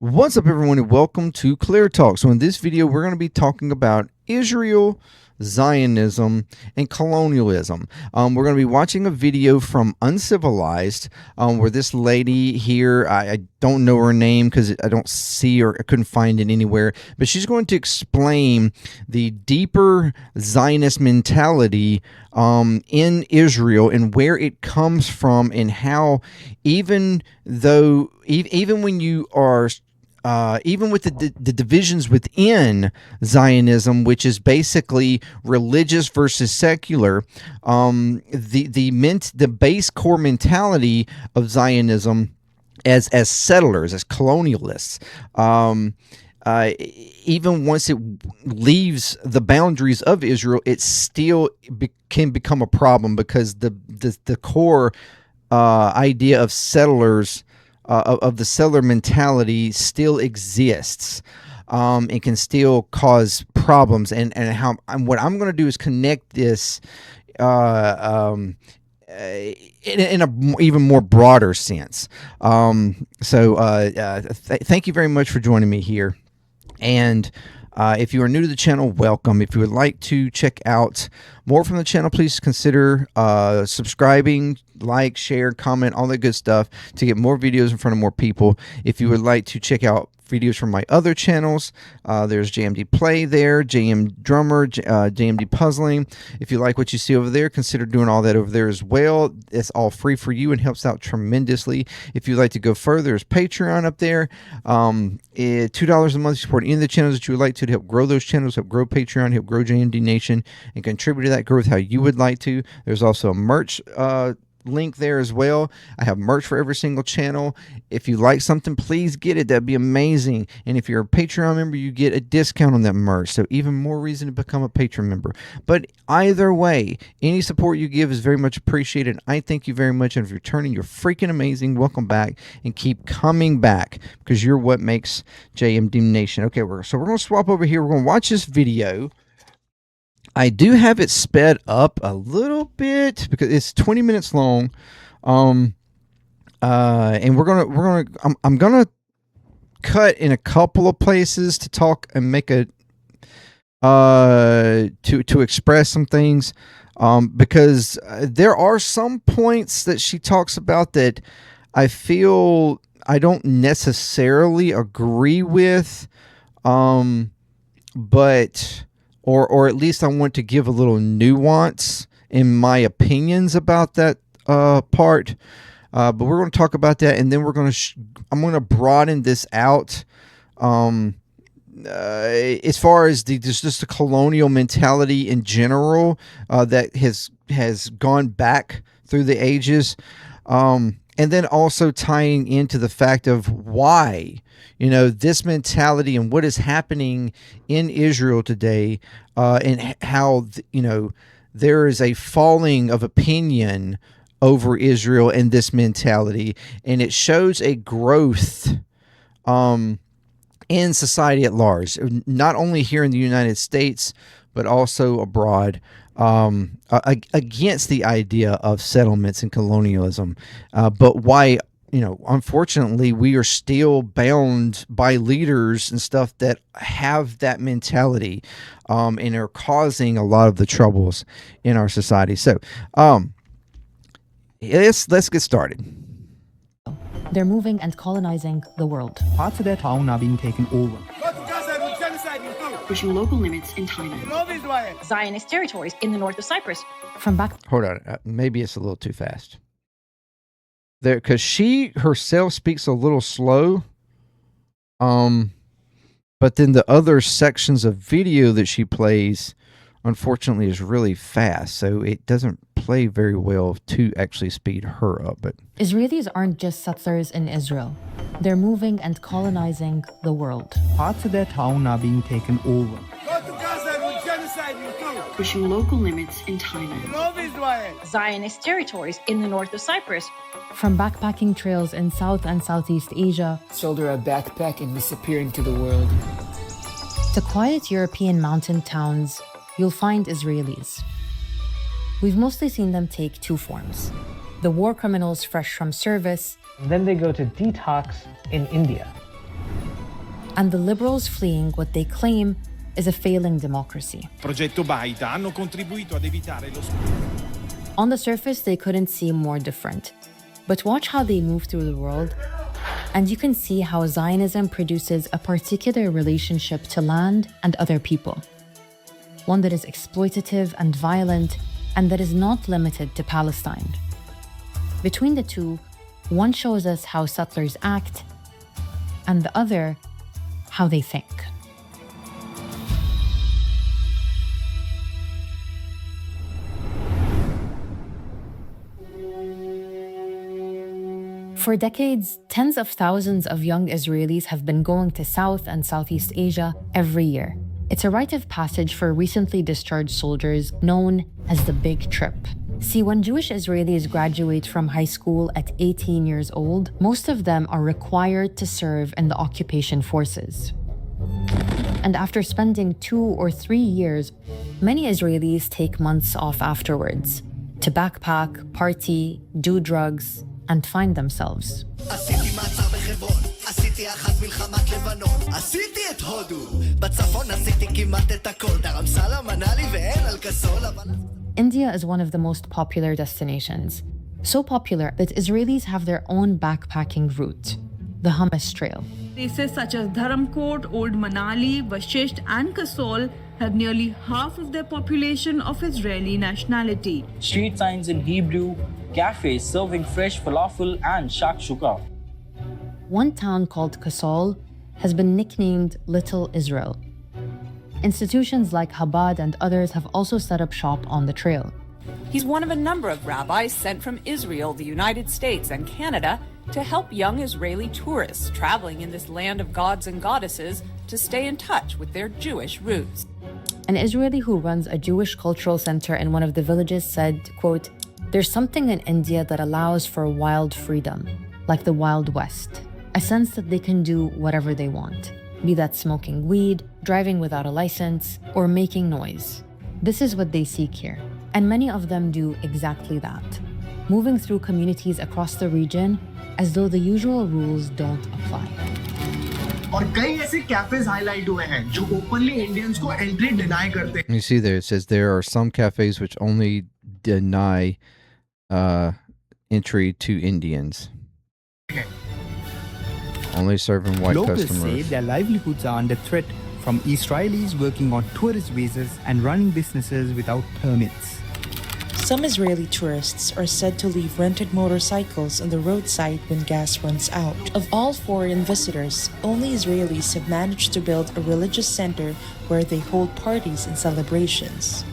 What's up, everyone, and welcome to ClearTalk. So in this video, we're going to be talking about Israel, Zionism, and colonialism. We're going to be watching a video from Uncivilized, where this lady here, I don't know her name because I don't see her, I couldn't find it anywhere, but she's going to explain the deeper Zionist mentality in Israel and where it comes from, and how even when you are even with the divisions within Zionism, which is basically religious versus secular, the base core mentality of Zionism as settlers, as colonialists, even once it leaves the boundaries of Israel, it still can become a problem, because the core idea of settlers, of the settler mentality, still exists. It can still cause problems, and what I'm going to do is connect this in a even more broader sense. Thank you very much for joining me here. And if you are new to the channel, welcome. If you would like to check out more from the channel, please consider subscribing, like, share, comment, all that good stuff to get more videos in front of more people. If you would like to check out videos from my other channels, there's JMDPLAY there, JM Drummer, JMD Puzzling. If you like what you see over there, consider doing all that over there as well. It's all free for you and helps out tremendously. If you'd like to go further, there's Patreon up there. $2 a month, support any of the channels that you would like to help grow those channels, help grow Patreon, help grow JMD Nation, and contribute to that growth how you would like to. There's also a merch link there as well. I have merch for every single channel. If you like something, please get it. That'd be amazing. And if you're a Patreon member, you get a discount on that merch, so even more reason to become a Patreon member. But either way, any support you give is very much appreciated. I thank you very much, and if you're returning, you're freaking amazing. Welcome back, and keep coming back, because you're what makes JMD Nation. Okay, so we're going to swap over here. We're going to watch this video. I do have it sped up a little bit because it's 20 minutes long, and I'm gonna cut in a couple of places to talk and make a to express some things, because there are some points that she talks about that I feel I don't necessarily agree with, but or at least I want to give a little nuance in my opinions about that part. But we're going to talk about that, and then I'm going to broaden this out as far as just the colonial mentality in general that has gone back through the ages, and then also tying into the fact of why, this mentality and what is happening in Israel today, and how, there is a falling of opinion over Israel and this mentality, and it shows a growth in society at large, not only here in the United States, but also abroad, against the idea of settlements and colonialism. But why, unfortunately, we are still bound by leaders and stuff that have that mentality, and are causing a lot of the troubles in our society. So, let's get started. They're moving and colonizing the world. Parts of their town are being taken over. Pushing local limits in Thailand. Zionist territories in the north of Cyprus. From back... Hold on. Maybe it's a little too fast. There, because she herself speaks a little slow. But then the other sections of video that she plays, unfortunately, is really fast. So it doesn't play very well to actually speed her up. But Israelis aren't just settlers in Israel. They're moving and colonizing the world. Parts of their town are being taken over. Pushing local limits in Thailand. Zionist territories in the north of Cyprus. From backpacking trails in South and Southeast Asia, shoulder a backpack and disappear into the world, to quiet European mountain towns, you'll find Israelis. We've mostly seen them take two forms: the war criminals fresh from service, and then they go to detox in India. and the liberals fleeing what they claim is a failing democracy. Progetto Baita hanno contribuito ad evitare lo On the surface, they couldn't seem more different. But watch how they move through the world, and you can see how Zionism produces a particular relationship to land and other people. One that is exploitative and violent, and that is not limited to Palestine. Between the two, one shows us how settlers act, and the other, how they think. For decades, tens of thousands of young Israelis have been going to South and Southeast Asia every year. It's a rite of passage for recently discharged soldiers known as the Big Trip. See, when Jewish Israelis graduate from high school at 18 years old, most of them are required to serve in the occupation forces. And after spending 2 or 3 years, many Israelis take months off afterwards to backpack, party, do drugs, and find themselves. India is one of the most popular destinations. So popular that Israelis have their own backpacking route, the Hummus Trail. Places such as Dharamkot, Old Manali, Vashisht and Kasol have nearly half of their population of Israeli nationality. Street signs in Hebrew, cafes serving fresh falafel and shakshuka. One town called Kasol has been nicknamed Little Israel. Institutions like Chabad and others have also set up shop on the trail. He's one of a number of rabbis sent from Israel, the United States, and Canada to help young Israeli tourists traveling in this land of gods and goddesses to stay in touch with their Jewish roots. An Israeli who runs a Jewish cultural center in one of the villages said, quote, "There's something in India that allows for wild freedom, like the Wild West, a sense that they can do whatever they want, be that smoking weed, driving without a license, or making noise. This is what they seek here." And many of them do exactly that, moving through communities across the region as though the usual rules don't apply. और कई ऐसे cafes highlight हुए हैं जो openly Indians को entry deny करते हैं. You see there, it says there are some cafes which only deny entry to Indians. Only serving white Locals customers. say their livelihoods are under threat from Israelis working on tourist visas and running businesses without permits. Some Israeli tourists are said to leave rented motorcycles on the roadside when gas runs out. Of all foreign visitors, only Israelis have managed to build a religious center where they hold parties and celebrations.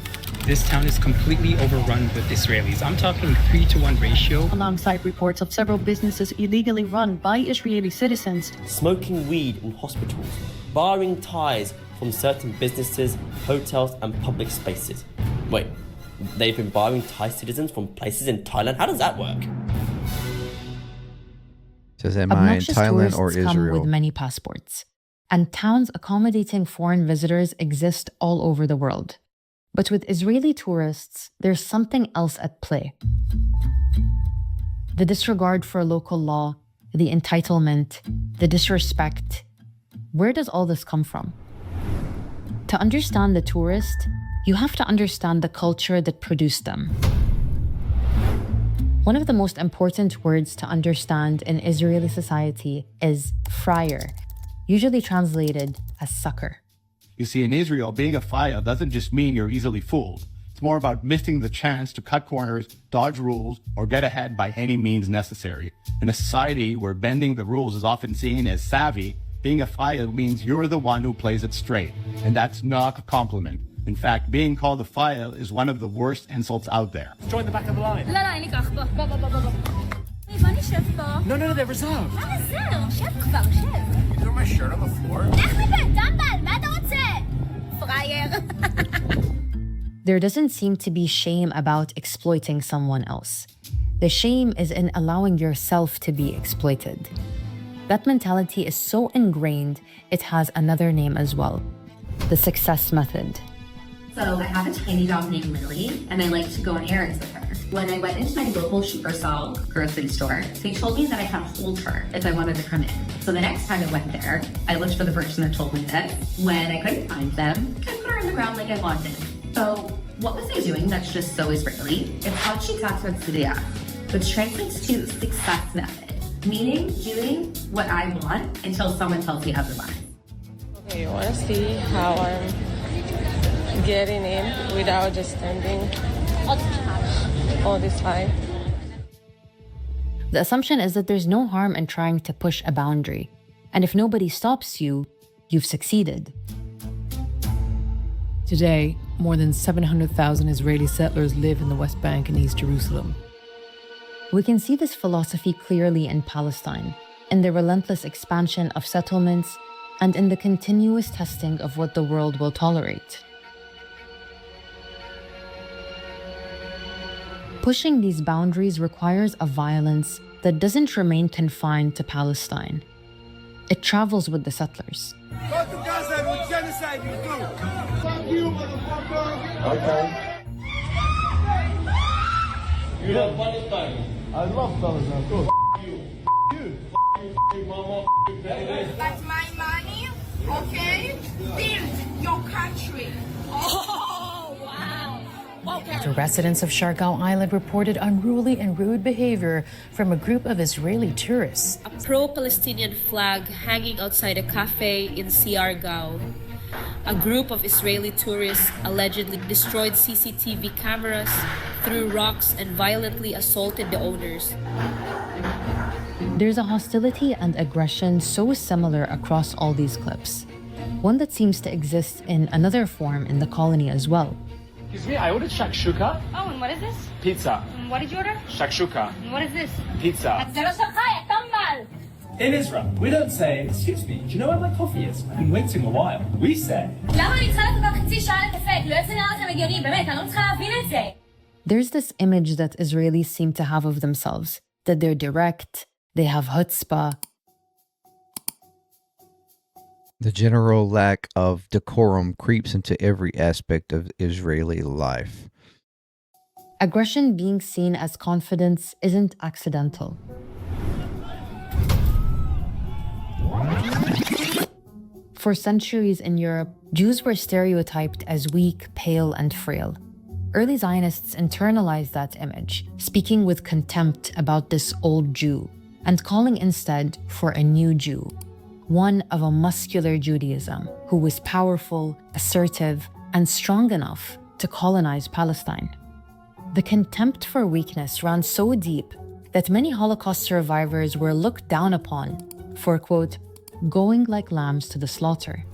This town is completely overrun with Israelis. I'm talking 3-to-1 ratio. Alongside reports of several businesses illegally run by Israeli citizens. Smoking weed in hospitals, barring ties from certain businesses, hotels and public spaces. Wait, they've been barring Thai citizens from places in Thailand? How does that work? Says, am I in Thailand or Obnoxious tourists come with many passports, and towns accommodating foreign visitors exist all over the world. But with Israeli tourists, there's something else at play. The disregard for local law, the entitlement, the disrespect. Where does all this come from? To understand the tourist, you have to understand the culture that produced them. One of the most important words to understand in Israeli society is friar, usually translated as sucker. You see, in Israel, being a fire doesn't just mean you're easily fooled. It's more about missing the chance to cut corners, dodge rules, or get ahead by any means necessary. In a society where bending the rules is often seen as savvy, being a fire means you're the one who plays it straight. And that's not a compliment. In fact, being called a fire is one of the worst insults out there. Join the back of the line. No, they're reserved. You threw my shirt on the floor. There doesn't seem to be shame about exploiting someone else. The shame is in allowing yourself to be exploited. That mentality is so ingrained, it has another name as well, the success method. So I have a tiny dog named Lily, and I like to go on errands with her. When I went into my local Supercell grocery store, they told me that I had to hold her if I wanted to come in. So the next time I went there, I looked for the person that told me this. When I couldn't find them, I put her on the ground like I wanted. So what was I doing that's just so Israeli? It's called Shitat Matzliach, which translates to success method, meaning doing what I want until someone tells me otherwise. Okay, you want to see how I'm getting in without just standing all this time? The assumption is that there's no harm in trying to push a boundary, and if nobody stops you, you've succeeded. Today, more than 700,000 Israeli settlers live in the West Bank and East Jerusalem. We can see this philosophy clearly in Palestine, in the relentless expansion of settlements, and in the continuous testing of what the world will tolerate. Pushing these boundaries requires a violence that doesn't remain confined to Palestine. It travels with the settlers. Go to Gaza and with genocide you do. Fuck you, motherfucker. Okay. You love Palestine. I love Palestine, of course. That's my money, okay? Build your country. Oh, wow. Okay. The residents of Shargao Island reported unruly and rude behavior from a group of Israeli tourists. A pro-Palestinian flag hanging outside a cafe in Siargao. A group of Israeli tourists allegedly destroyed CCTV cameras, threw rocks, and violently assaulted the owners. There's a hostility and aggression so similar across all these clips, one that seems to exist in another form in the colony as well. Excuse me, I ordered shakshuka. Oh, and what is this? Pizza. And what did you order? Shakshuka. And what is this? Pizza. In Israel, we don't say, excuse me, do you know where my coffee is? I've been waiting a while. We say, there's this image that Israelis seem to have of themselves, that they're direct, they have chutzpah. The general lack of decorum creeps into every aspect of Israeli life. Aggression being seen as confidence isn't accidental. For centuries in Europe, Jews were stereotyped as weak, pale, and frail. Early Zionists internalized that image, speaking with contempt about this old Jew, and calling instead for a new Jew, one of a muscular Judaism who was powerful, assertive, and strong enough to colonize Palestine. The contempt for weakness ran so deep that many Holocaust survivors were looked down upon for, quote, going like lambs to the slaughter.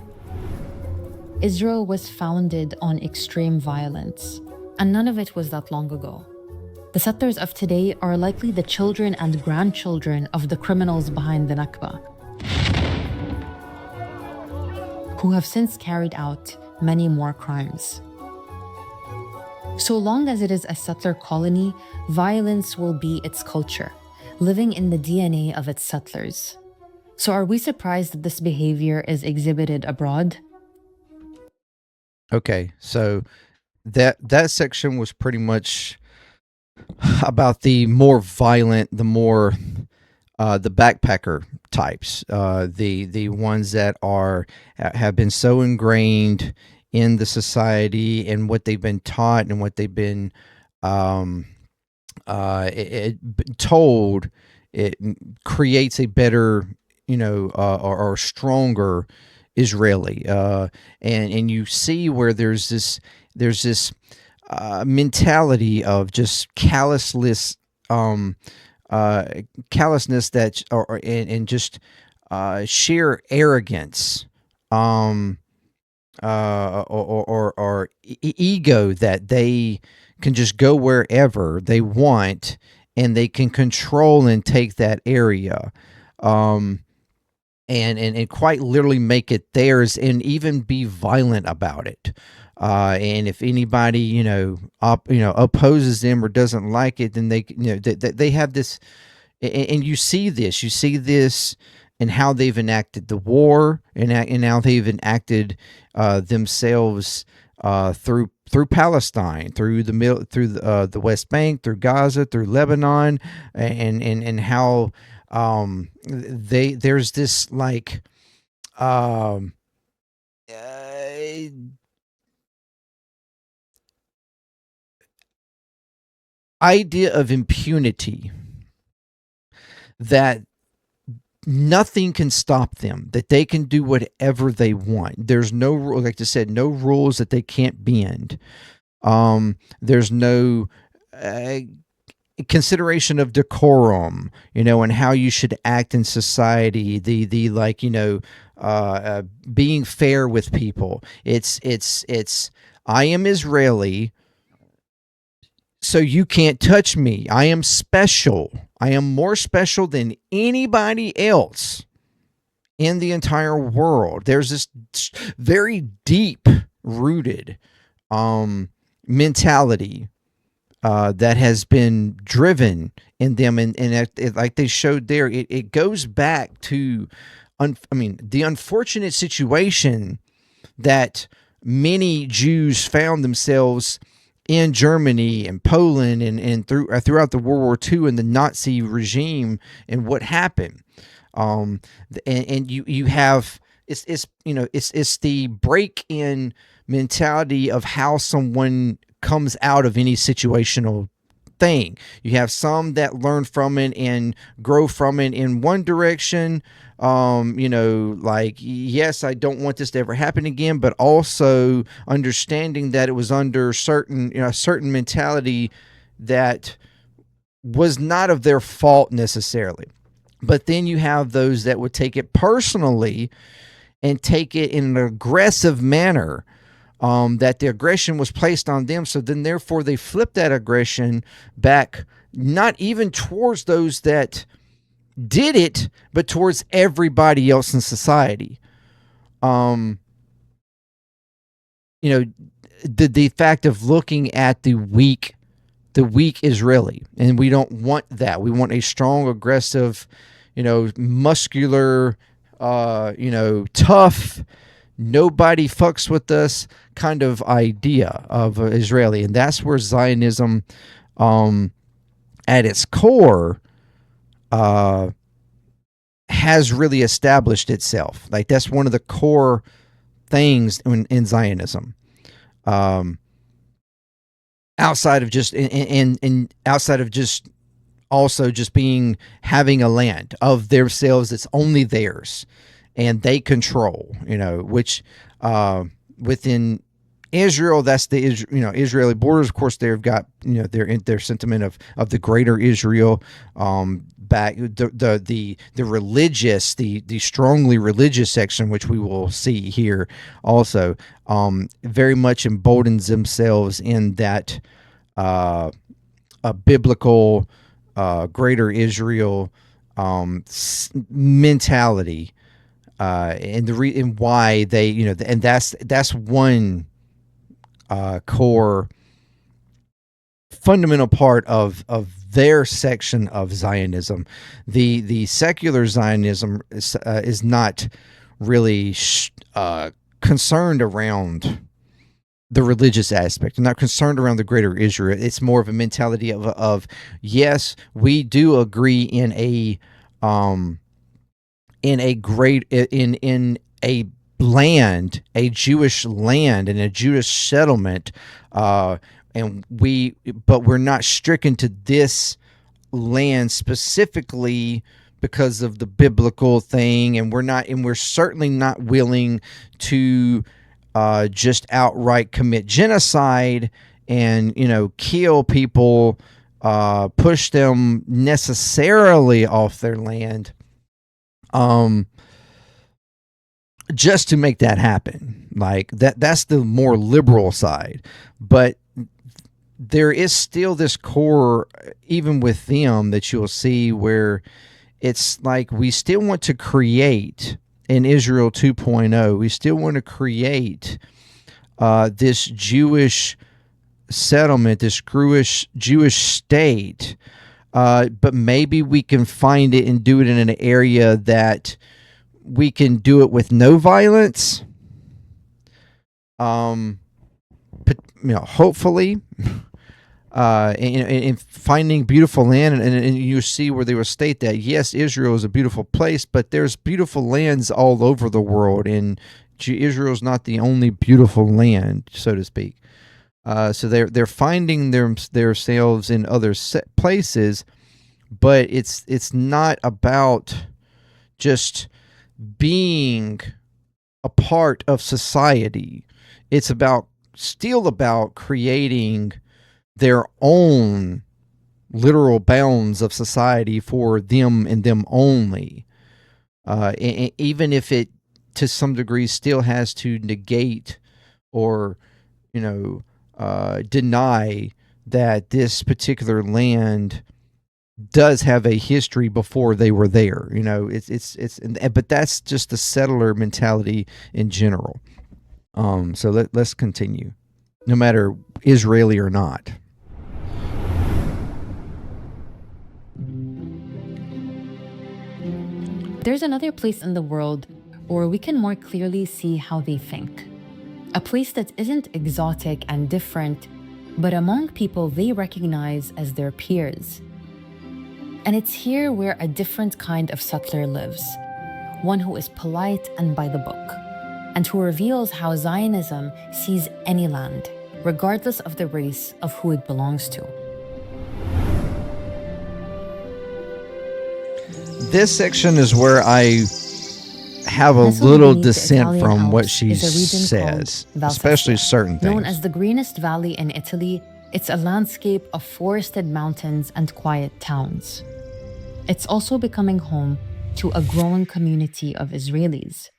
Israel was founded on extreme violence, and none of it was that long ago. The settlers of today are likely the children and grandchildren of the criminals behind the Nakba, who have since carried out many more crimes. So long as it is a settler colony, violence will be its culture, living in the DNA of its settlers. So are we surprised that this behavior is exhibited abroad? Okay, so that section was pretty much about the more violent, the more the backpacker types, the ones that have been so ingrained in the society and what they've been taught and what they've been told. It creates a better, or stronger Israeli, and you see where there's this mentality of just callousness that, and just sheer arrogance, or ego that they can just go wherever they want and they can control and take that area. And quite literally make it theirs and even be violent about it. And if anybody, opposes them or doesn't like it, then they have this, and you see this in how they've enacted the war and how they've enacted themselves through Palestine, through the West Bank, through Gaza, through Lebanon, and how there's this like idea of impunity, that nothing can stop them, that they can do whatever they want. There's no rule, like I said, no rules that they can't bend. There's no consideration of decorum, and how you should act in society. The like, being fair with people. It's I am Israeli, so you can't touch me. I am special. I am more special than anybody else in the entire world. There's this very deep rooted mentality that has been driven in them. And like they showed there, it goes back to, the unfortunate situation that many Jews found themselves in Germany and Poland and throughout the World War II and the Nazi regime and what happened. And you have it's the break-in mentality of how someone comes out of any situational thing. You have some that learn from it and grow from it in one direction. Like, yes, I don't want this to ever happen again, but also understanding that it was under certain mentality that was not of their fault necessarily. But then you have those that would take it personally and take it in an aggressive manner, that the aggression was placed on them. So then therefore they flip that aggression back, not even towards those that did it, but towards everybody else in society. The fact of looking at the weak Israeli, and we don't want that. We want a strong, aggressive, muscular, tough, nobody fucks with us kind of idea of Israeli. And that's where Zionism, at its core, has really established itself. Like, that's one of the core things in Zionism. Outside of just and outside of just also just having a land of themselves that's only theirs and they control, which within Israel, that's the Israeli borders. Of course, they've got their sentiment of the greater Israel. Back the religious, the strongly religious section, which we will see here also, very much emboldens themselves in that a biblical greater Israel mentality, and why they and that's one core fundamental part of their section of Zionism. The secular Zionism is not really concerned around the religious aspect. They're not concerned around the greater Israel. It's more of a mentality of yes, we do agree in a land, a Jewish land and a Jewish settlement, but we're not stricken to this land specifically because of the biblical thing, and we're certainly not willing to just outright commit genocide and kill people, push them necessarily off their land, just to make that happen. Like that's the more liberal side. But there is still this core, even with them, that you'll see where it's like we still want to create in Israel 2.0. We still want to create this Jewish settlement, this Jewish state, but maybe we can find it and do it in an area that we can do it with no violence. hopefully, in finding beautiful land, and you see where they will state that yes, Israel is a beautiful place, but there's beautiful lands all over the world, and Israel is not the only beautiful land, so to speak. So they're finding themselves in other places, but it's not about just being a part of society. It's still about creating their own literal bounds of society for them and them only. Even if it, to some degree, still has to negate or, deny that this particular land does have a history before they were there. But that's just the settler mentality in general. So let's continue, no matter Israeli or not. There's another place in the world where we can more clearly see how they think. A place that isn't exotic and different, but among people they recognize as their peers. And it's here where a different kind of settler lives, one who is polite and by the book, and who reveals how Zionism sees any land, regardless of the race of who it belongs to. This section is where I have a little dissent from what she says, especially certain things. Known as the greenest valley in Italy, it's a landscape of forested mountains and quiet towns. It's also becoming home to a growing community of Israelis.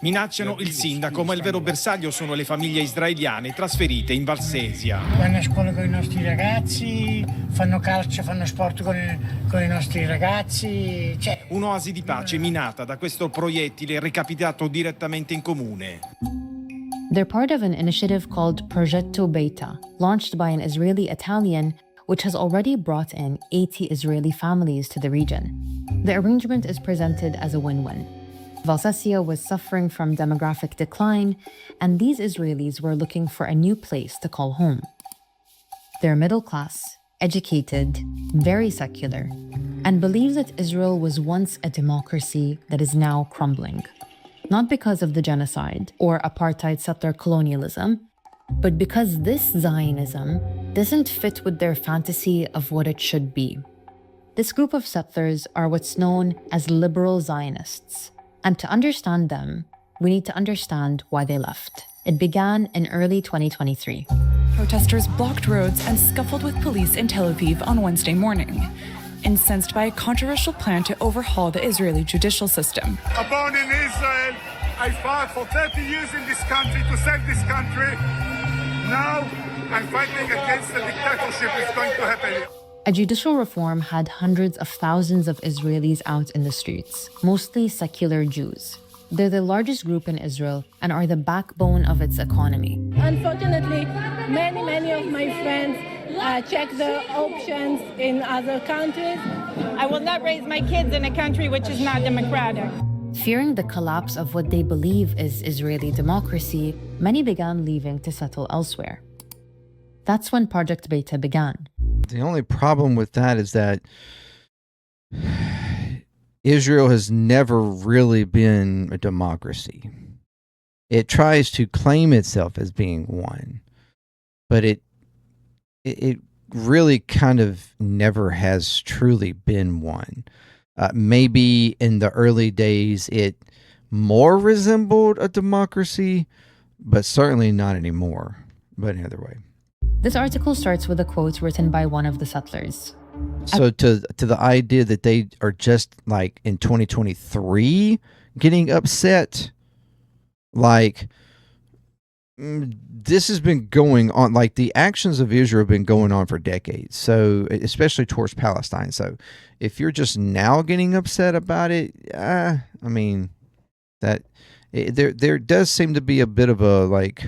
Minacciano il sindaco, ma il vero bersaglio sono le famiglie israeliane trasferite in Valsesia. Vanno a scuola con I nostri ragazzi, fanno calcio, fanno sport con I nostri ragazzi. Un'oasi di pace minata da questo proiettile recapitato direttamente in comune. They're part of an initiative called Progetto Beta, launched by an Israeli Italian, which has already brought in 80 Israeli families to the region. The arrangement is presented as a win-win. Valsesia was suffering from demographic decline, and these Israelis were looking for a new place to call home. They're middle class, educated, very secular, and believe that Israel was once a democracy that is now crumbling. Not because of the genocide or apartheid settler colonialism, but because this Zionism doesn't fit with their fantasy of what it should be. This group of settlers are what's known as liberal Zionists. And to understand them, we need to understand why they left. It began in early 2023. Protesters blocked roads and scuffled with police in Tel Aviv on Wednesday morning, incensed by a controversial plan to overhaul the Israeli judicial system. Born in Israel, I fought for 30 years in this country to save this country. Now I'm fighting against the dictatorship that's going to happen. A judicial reform had hundreds of thousands of Israelis out in the streets, mostly secular Jews. They're the largest group in Israel and are the backbone of its economy. Unfortunately, many of my friends check the options in other countries. I will not raise my kids in a country which is not democratic. Fearing the collapse of what they believe is Israeli democracy, many began leaving to settle elsewhere. That's when Project Beta began. The only problem with that is that Israel has never really been a democracy. It tries to claim itself as being one, but it really kind of never has truly been one. Maybe in the early days it more resembled a democracy, but certainly not anymore. But either way. This article starts with a quote written by one of the settlers. So to the idea that they are just like in 2023 getting upset, like this has been going on, like the actions of Israel have been going on for decades. So especially towards Palestine. So if you're just now getting upset about it, I mean that there does seem to be a bit of a like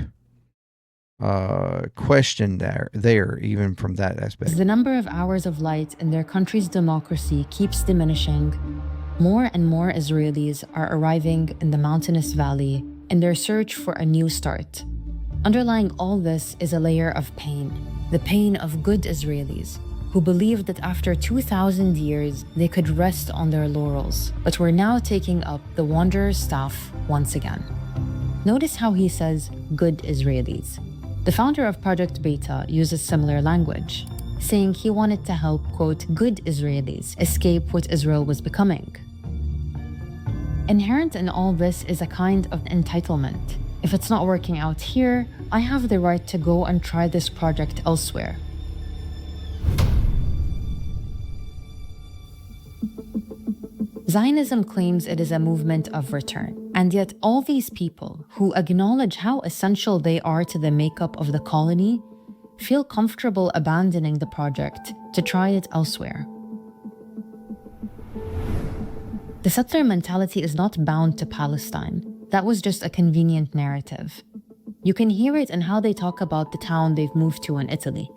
question there even from that aspect. As the number of hours of light in their country's democracy keeps diminishing, more and more Israelis are arriving in the mountainous valley in their search for a new start. Underlying all this is a layer of pain, the pain of good Israelis who believed that after 2,000 years they could rest on their laurels, but were now taking up the wanderer's staff once again. Notice how he says good Israelis. The founder of Project Beta uses similar language, saying he wanted to help, quote, good Israelis escape what Israel was becoming. Inherent in all this is a kind of entitlement. If it's not working out here, I have the right to go and try this project elsewhere. Zionism claims it is a movement of return, and yet all these people who acknowledge how essential they are to the makeup of the colony feel comfortable abandoning the project to try it elsewhere. The settler mentality is not bound to Palestine. That was just a convenient narrative. You can hear it in how they talk about the town they've moved to in Italy.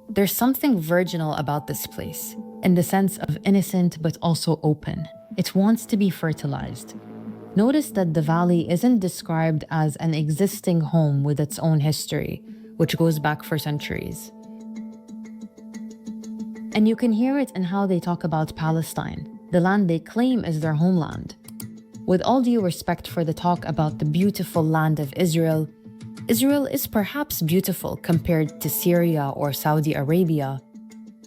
There's something virginal about this place, in the sense of innocent but also open. It wants to be fertilized. Notice that the valley isn't described as an existing home with its own history, which goes back for centuries. And you can hear it in how they talk about Palestine, the land they claim is their homeland. With all due respect for the talk about the beautiful land of Israel, Israel is perhaps beautiful compared to Syria or Saudi Arabia,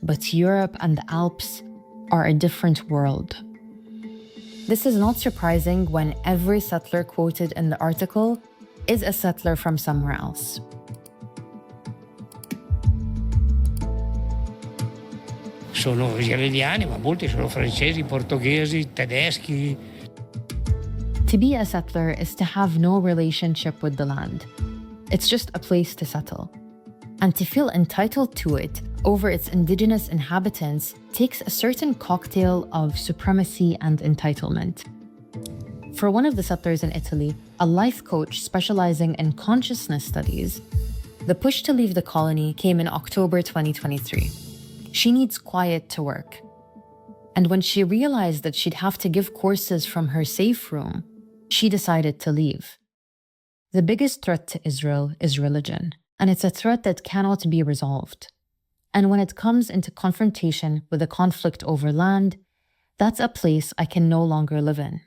but Europe and the Alps are a different world. This is not surprising when every settler quoted in the article is a settler from somewhere else. Sono israeliani, ma molti sono francesi, portoghesi, tedeschi. To be a settler is to have no relationship with the land. It's just a place to settle. And to feel entitled to it over its indigenous inhabitants takes a certain cocktail of supremacy and entitlement. For one of the settlers in Italy, a life coach specializing in consciousness studies, the push to leave the colony came in October 2023. She needs quiet to work. And when she realized that she'd have to give courses from her safe room, she decided to leave. The biggest threat to Israel is religion, and it's a threat that cannot be resolved. And when it comes into confrontation with a conflict over land, that's a place I can no longer live in.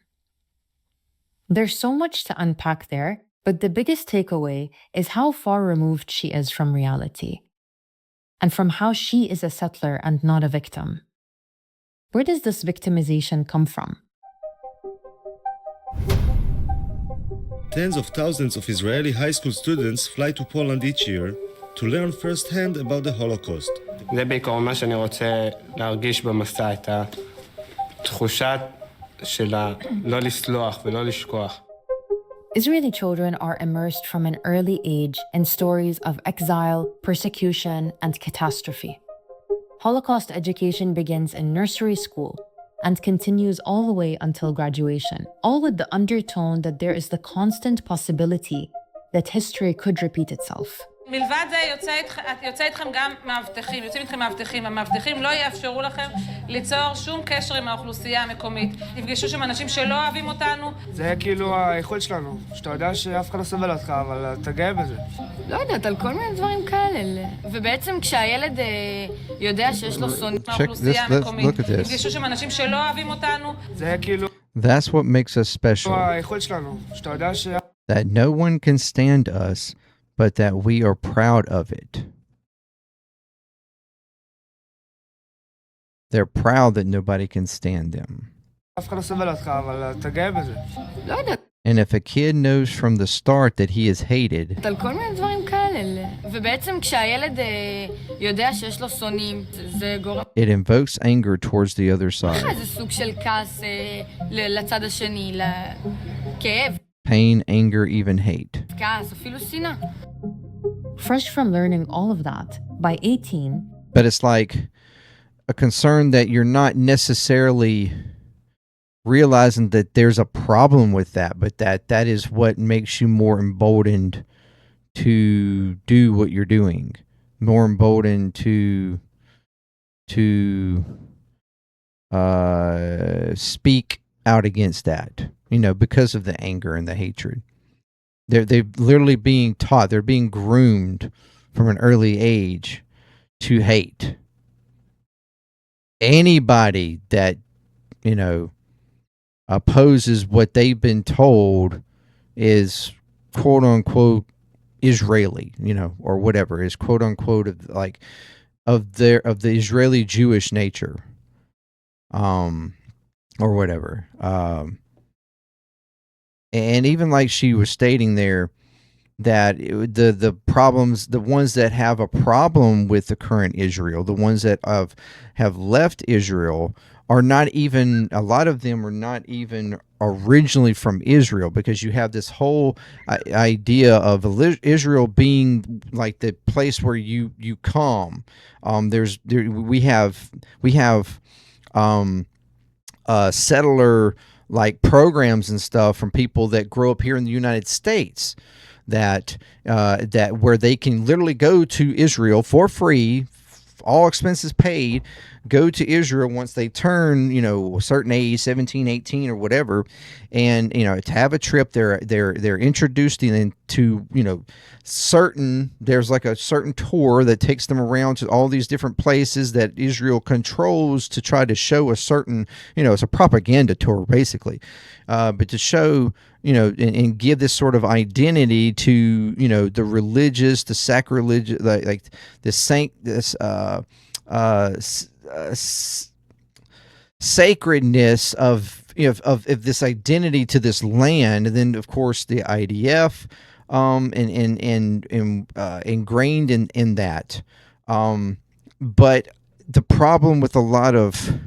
There's so much to unpack there, but the biggest takeaway is how far removed she is from reality, and from how she is a settler and not a victim. Where does this victimization come from? Tens of thousands of Israeli high school students fly to Poland each year to learn firsthand about the Holocaust. זה בעיקר מה שאני רוצה להרגיש במסע, את התחושה של לא לסלוח ולא לשכוח. Israeli children are immersed from an early age in stories of exile, persecution, and catastrophe. Holocaust education begins in nursery school and continues all the way until graduation, all with the undertone that there is the constant possibility that history could repeat itself. מלבד זה יוצא איתכם גם מאבטחים, יוצאים איתכם מאבטחים. המאבטחים לא יאפשרו לכם ליצור שום קשר עם האוכלוסייה המקומית. תפגשו שם אנשים שלא אוהבים אותנו. זה כאילו האיכות שלנו, שאתה יודע שאף אחד לא סובל אותך, אבל אתה גאה בזה. לא יודעת, על כל מיני דברים כאלה. ובעצם כשהילד יודע שיש לו שונאים מהאוכלוסייה המקומית, תפגשו שם אנשים שלא אוהבים אותנו. זה כאילו... That's what makes us special. האיכות שלנו, שאתה יודע ש... That no one can stand us, but that we are proud of it. They're proud that nobody can stand them. And if a kid knows from the start that he is hated, it invokes anger towards the other side. Pain, anger, even hate. Fresh from learning all of that, by 18... But it's like a concern that you're not necessarily realizing that there's a problem with that, but that is what makes you more emboldened to do what you're doing. More emboldened to speak out against that, because of the anger and the hatred. They're literally being taught. They're being groomed from an early age to hate anybody that, opposes what they've been told is quote unquote Israeli, or whatever is quote unquote of the Israeli Jewish nature, or whatever. And even like she was stating there, that the problems, the ones that have a problem with the current Israel, the ones that have left Israel, are not even, a lot of them are not even originally from Israel, because you have this whole idea of Israel being like the place where you come. We have settler like programs and stuff from people that grow up here in the United States, that where they can literally go to Israel for free, all expenses paid, go to Israel once they turn, a certain age, 17, 18 or whatever, and, to have a trip. They're introduced into, there's like a certain tour that takes them around to all these different places that Israel controls to try to show a certain, it's a propaganda tour basically, but to show, and give this sort of identity to, the religious, the sacrilegious, like the sacredness of this identity to this land. And then of course the IDF, ingrained in that. But the problem with a lot of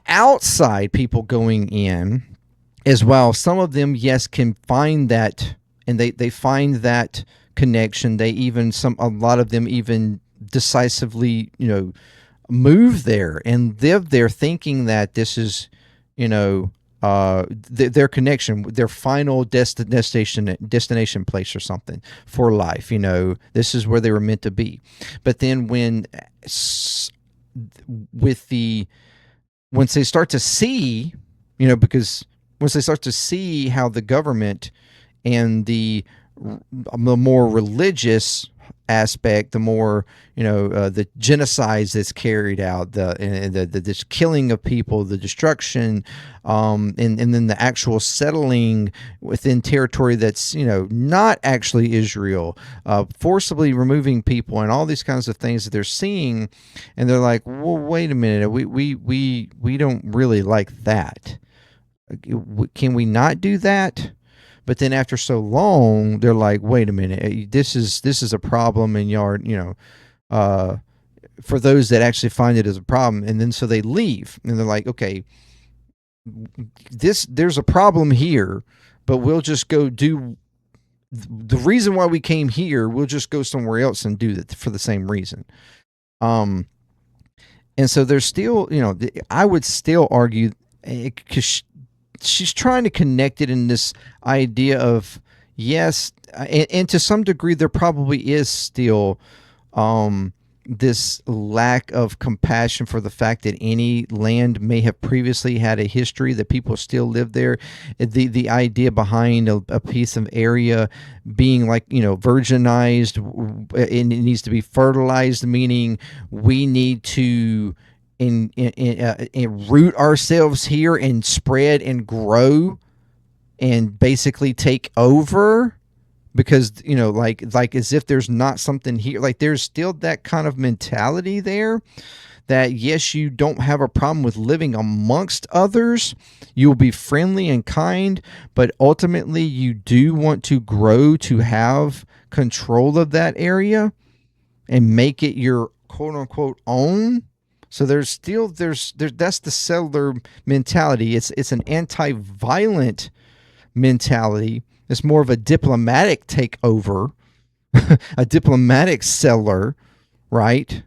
outside people going in, as well, some of them, yes, can find that, and they find that connection. They even, a lot of them even decisively, move there and live there, thinking that this is, their connection, their final destination place or something for life. This is where they were meant to be. But then once they start to see, because once they start to see how the government and the more religious aspect, the more, the genocides that's carried out, the killing of people, the destruction, and then the actual settling within territory that's, not actually Israel, forcibly removing people and all these kinds of things that they're seeing, and they're like, well, wait a minute, we don't really like that. Can we not do that? But then after so long, they're like, wait a minute, this is a problem, and y'all are, for those that actually find it as a problem. And then so they leave, and they're like, okay, there's a problem here, but we'll just go do the reason why we came here. We'll just go somewhere else and do it for the same reason. And so there's still, I would still argue, because she's trying to connect it in this idea of, yes, and to some degree there probably is still this lack of compassion for the fact that any land may have previously had a history, that people still live there. The idea behind a piece of area being like, virginized, it needs to be fertilized, meaning we need to root ourselves here and spread and grow and basically take over, because like as if there's not something here. Like there's still that kind of mentality there, that yes, you don't have a problem with living amongst others, you'll be friendly and kind, but ultimately you do want to grow to have control of that area and make it your quote unquote own. So that's the settler mentality. It's an anti-violent mentality. It's more of a diplomatic takeover, a diplomatic settler, right?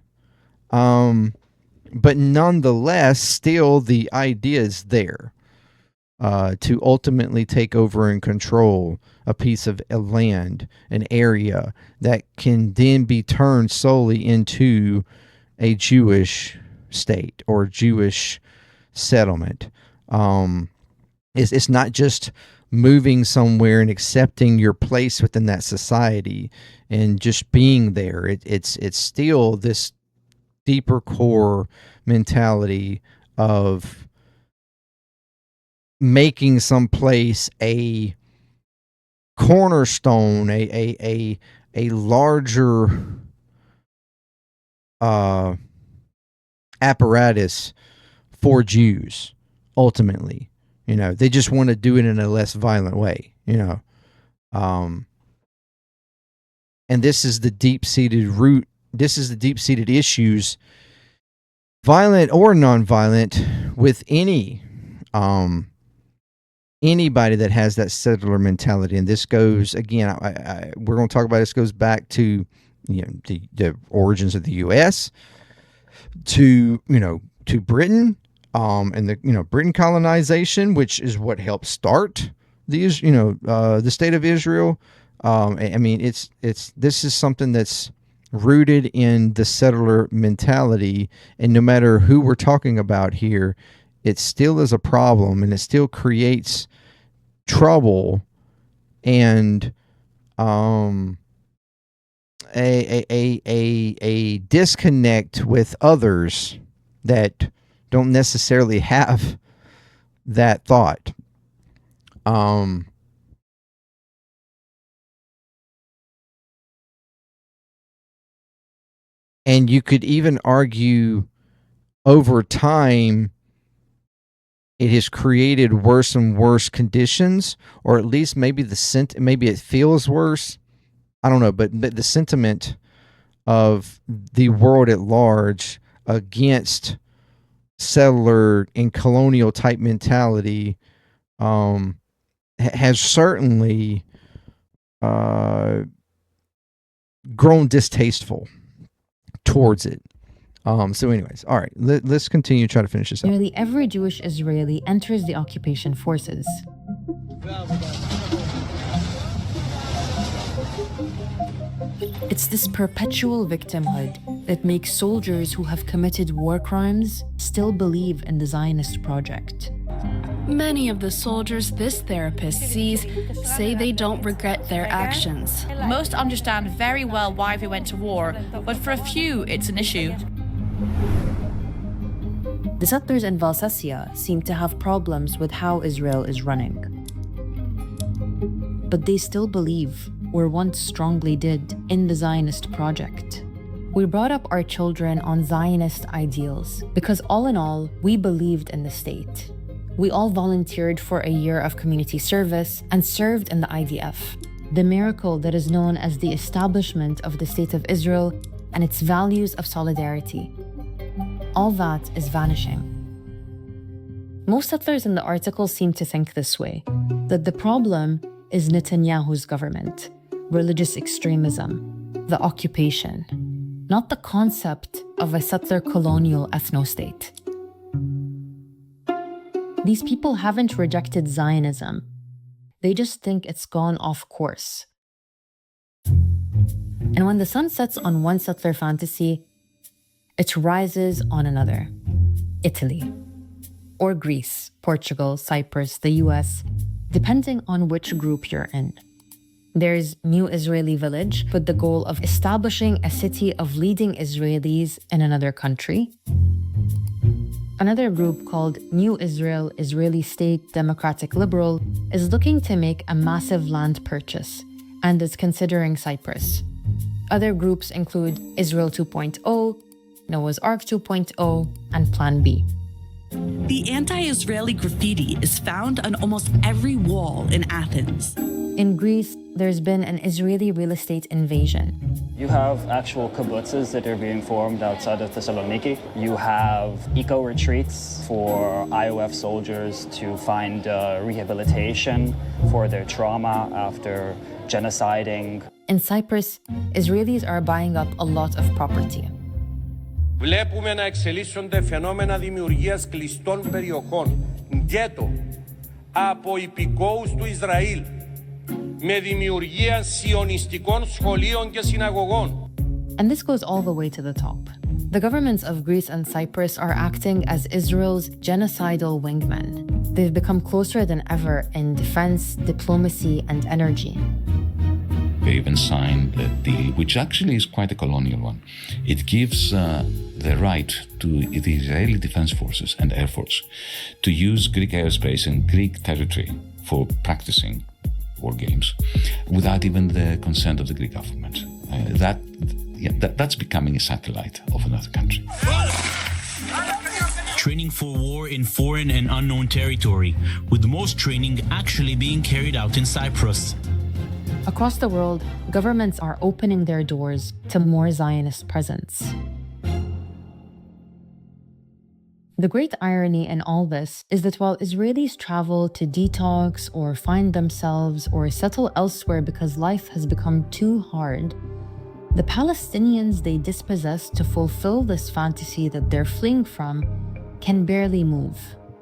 But nonetheless, still the idea is there, to ultimately take over and control a piece of land, an area that can then be turned solely into a Jewish state or Jewish settlement. It's not just moving somewhere and accepting your place within that society and just being there. It's still this deeper core mentality of making some place a cornerstone, a larger apparatus for Jews. Ultimately, they just want to do it in a less violent way. And this is the deep-seated root. This is the deep-seated issues, violent or non-violent, with anybody that has that settler mentality. And this goes, again, we're going to talk about this, goes back to the origins of the U.S., to Britain, and the Britain colonization, which is what helped start the state of Israel. I mean, this is something that's rooted in the settler mentality, and no matter who we're talking about here, it still is a problem, and it still creates trouble and a disconnect with others that don't necessarily have that thought. And you could even argue over time it has created worse and worse conditions, or at least maybe maybe it feels worse. I don't know, but the sentiment of the world at large against settler and colonial type mentality has certainly grown distasteful towards it. So anyways, all right, let's continue to try to finish this up. Nearly every Jewish Israeli enters the occupation forces. It's this perpetual victimhood that makes soldiers who have committed war crimes still believe in the Zionist project. Many of the soldiers this therapist sees say they don't regret their actions. Most understand very well why we went to war, but for a few, it's an issue. The settlers in Valsacia seem to have problems with how Israel is running. But they still believe, or once strongly did, in the Zionist project. We brought up our children on Zionist ideals because all in all, we believed in the state. We all volunteered for a year of community service and served in the IDF, the miracle that is known as the establishment of the State of Israel and its values of solidarity. All that is vanishing. Most settlers in the article seem to think this way, that the problem is Netanyahu's government, religious extremism, the occupation, not the concept of a settler colonial ethno-state. These people haven't rejected Zionism. They just think it's gone off course. And when the sun sets on one settler fantasy, it rises on another. Italy, or Greece, Portugal, Cyprus, the US, depending on which group you're in. There's New Israeli Village with the goal of establishing a city of leading Israelis in another country. Another group called New Israel Israeli State Democratic Liberal is looking to make a massive land purchase and is considering Cyprus. Other groups include Israel 2.0, Noah's Ark 2.0, and Plan B. The anti-Israeli graffiti is found on almost every wall in Athens. In Greece, there's been an Israeli real estate invasion. You have actual kibbutzes that are being formed outside of Thessaloniki. You have eco-retreats for IOF soldiers to find rehabilitation for their trauma after genociding. In Cyprus, Israelis are buying up a lot of property. Βλέπουμε να εξελίσσονται φαινόμενα δημιουργίας κλειστών περιοχών, γκέτο, από υπηκόους του Ισραήλ, με δημιουργία σιωνιστικών σχολείων και συναγωγών. And this goes all the way to the top. The governments of Greece and Cyprus are acting as Israel's genocidal wingmen. They've become closer than ever in defense, diplomacy, and energy. They even signed a deal, which actually is quite a colonial one. It gives the right to the Israeli Defense Forces and Air Force to use Greek airspace and Greek territory for practicing war games without even the consent of the Greek government. That's becoming a satellite of another country. Training for war in foreign and unknown territory, with most training actually being carried out in Cyprus. Across the world, governments are opening their doors to more Zionist presence. The great irony in all this is that while Israelis travel to detox or find themselves or settle elsewhere because life has become too hard, the Palestinians they dispossess to fulfill this fantasy that they're fleeing from can barely move,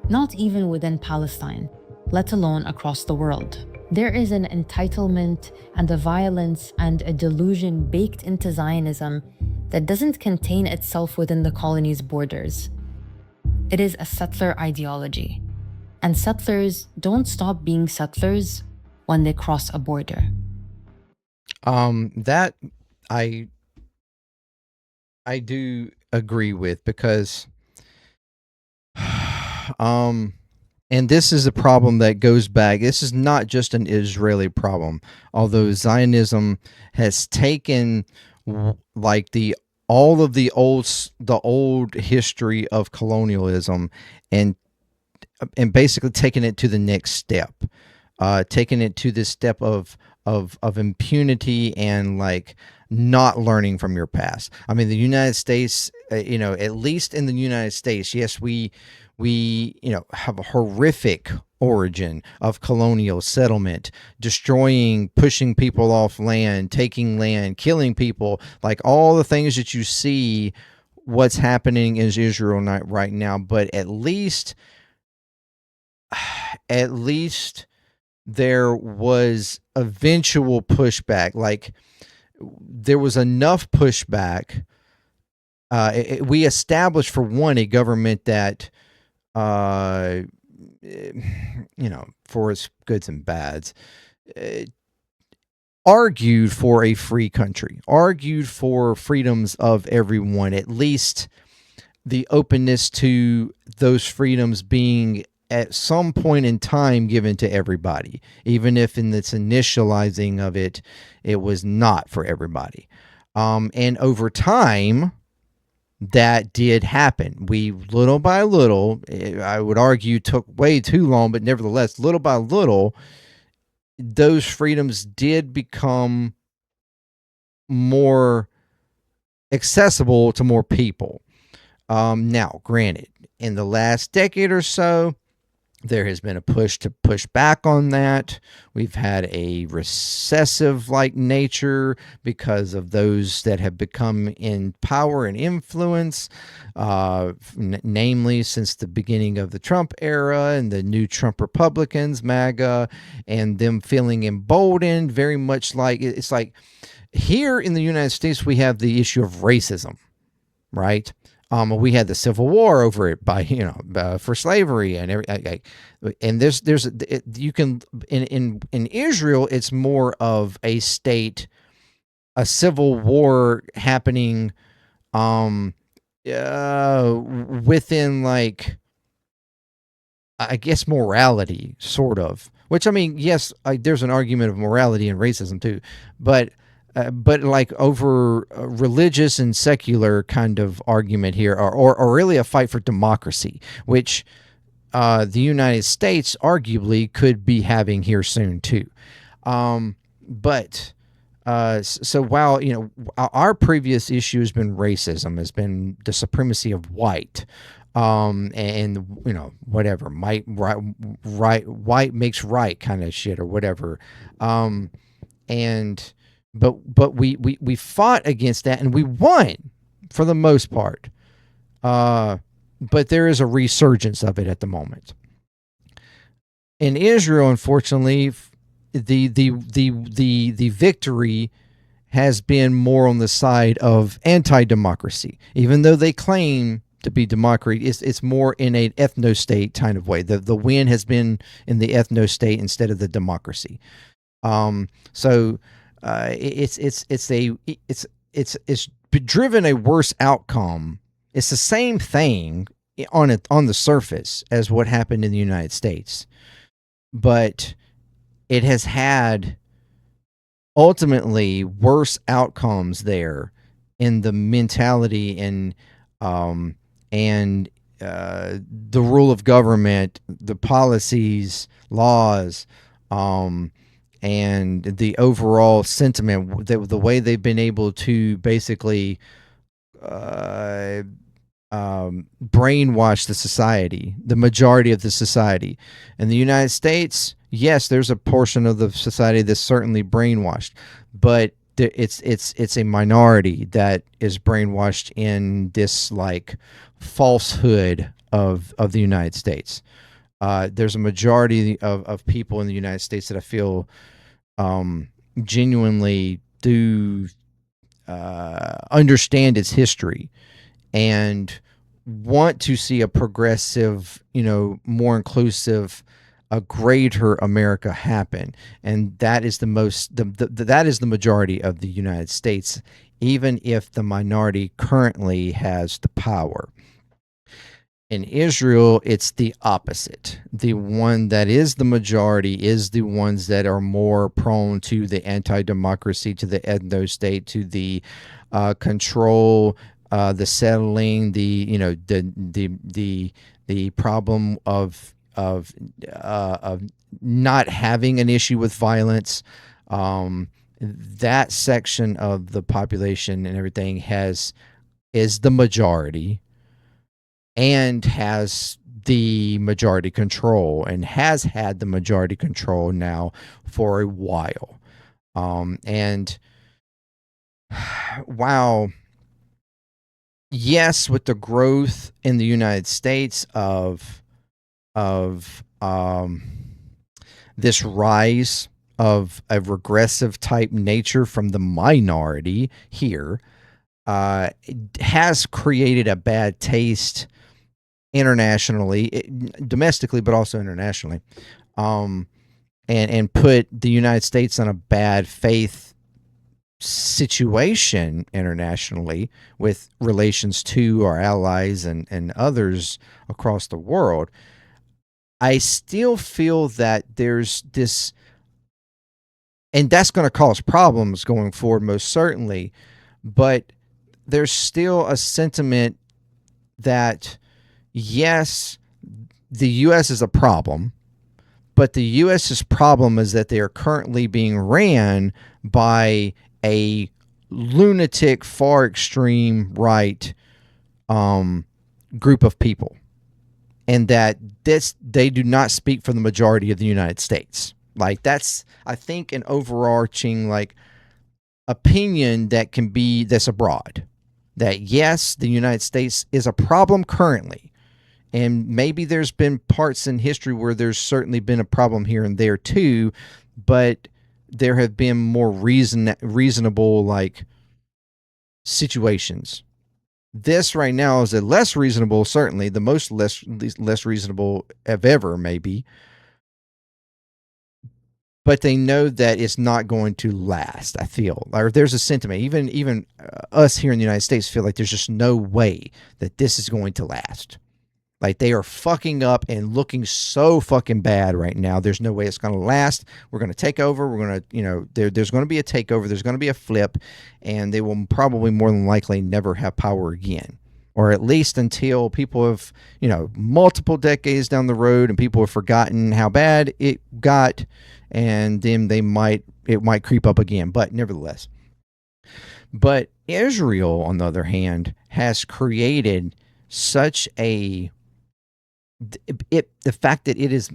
not even within Palestine, let alone across the world. There is an entitlement and a violence and a delusion baked into Zionism that doesn't contain itself within the colony's borders. It is a settler ideology, and settlers don't stop being settlers when they cross a border. That I do agree with, because and this is a problem that goes back. This is not just an Israeli problem, although Zionism has taken like all of the old history of colonialism and basically taking it to the next step, taking it to this step of impunity and like not learning from your past. I mean, the United States, at least in the United States, yes, we have a horrific origin of colonial settlement, destroying, pushing people off land, taking land, killing people, like all the things that you see what's happening in Israel right now. But at least there was eventual pushback. Like there was enough pushback. We established, for one, a government that for its goods and bads, argued for a free country, argued for freedoms of everyone, at least the openness to those freedoms being at some point in time given to everybody, even if in its initializing of it, it was not for everybody. And over time, that did happen. We, little by little, I would argue took way too long, but nevertheless, little by little, those freedoms did become more accessible to more people. Now, granted, in the last decade or so, there has been a push to push back on that. We've had a recessive-like nature because of those that have become in power and influence, namely since the beginning of the Trump era and the new Trump Republicans, MAGA, and them feeling emboldened, very much like, it's like here in the United States, we have the issue of racism, right? We had the Civil War over it for slavery and you can in Israel, it's more of a state, a civil war happening within, like, I guess, morality, sort of. Which, I mean, yes, there's an argument of morality and racism too, but like over religious and secular kind of argument here, or really a fight for democracy, which the United States arguably could be having here soon too. So while, our previous issue has been racism, has been the supremacy of white, and whatever, white makes right kind of shit or whatever, But we fought against that and we won for the most part. But there is a resurgence of it at the moment. In Israel, unfortunately, the victory has been more on the side of anti-democracy, even though they claim to be democracy. It's more in an ethno-state kind of way. The win has been in the ethno-state instead of the democracy. So it's driven a worse outcome. It's the same thing on the surface as what happened in the United States, but it has had ultimately worse outcomes there in the mentality and the rule of government, the policies, laws, and the overall sentiment, the way they've been able to basically brainwash the society, the majority of the society. In the United States, yes, there's a portion of the society that's certainly brainwashed, but it's a minority that is brainwashed in this like falsehood of the United States. There's a majority of people in the United States that I feel genuinely do understand its history and want to see a progressive, more inclusive, a greater America happen. And that is that is the majority of the United States, even if the minority currently has the power. In Israel, it's the opposite. The one that is the majority is the ones that are more prone to the anti-democracy, to the ethno-state, to the control, the settling, the problem of not having an issue with violence. That section of the population and everything is the majority and has the majority control and has had the majority control now for a while. And wow. Yes, with the growth in the United States of this rise of a regressive type nature from the minority here, has created a bad taste internationally, domestically, but also internationally, and put the United States on a bad faith situation internationally with relations to our allies and others across the world. I still feel that there's this, and that's going to cause problems going forward, most certainly, but there's still a sentiment that, yes, the U.S. is a problem, but the U.S.'s problem is that they are currently being ran by a lunatic, far extreme right group of people, and that they do not speak for the majority of the United States. Like, that's, I think, an overarching like opinion that's abroad. That yes, the United States is a problem currently, and maybe there's been parts in history where there's certainly been a problem here and there too, but there have been more reasonable like situations. This right now is a less reasonable, certainly the most less reasonable of ever, maybe. But they know that it's not going to last. I feel, or there's a sentiment. Even us here in the United States feel like there's just no way that this is going to last. Like, they are fucking up and looking so fucking bad right now. There's no way it's going to last. We're going to take over. We're going to, there's going to be a takeover. There's going to be a flip, and they will probably more than likely never have power again. Or at least until people have, multiple decades down the road and people have forgotten how bad it got, and then it might creep up again. But nevertheless. But Israel, on the other hand, has created such the fact that it is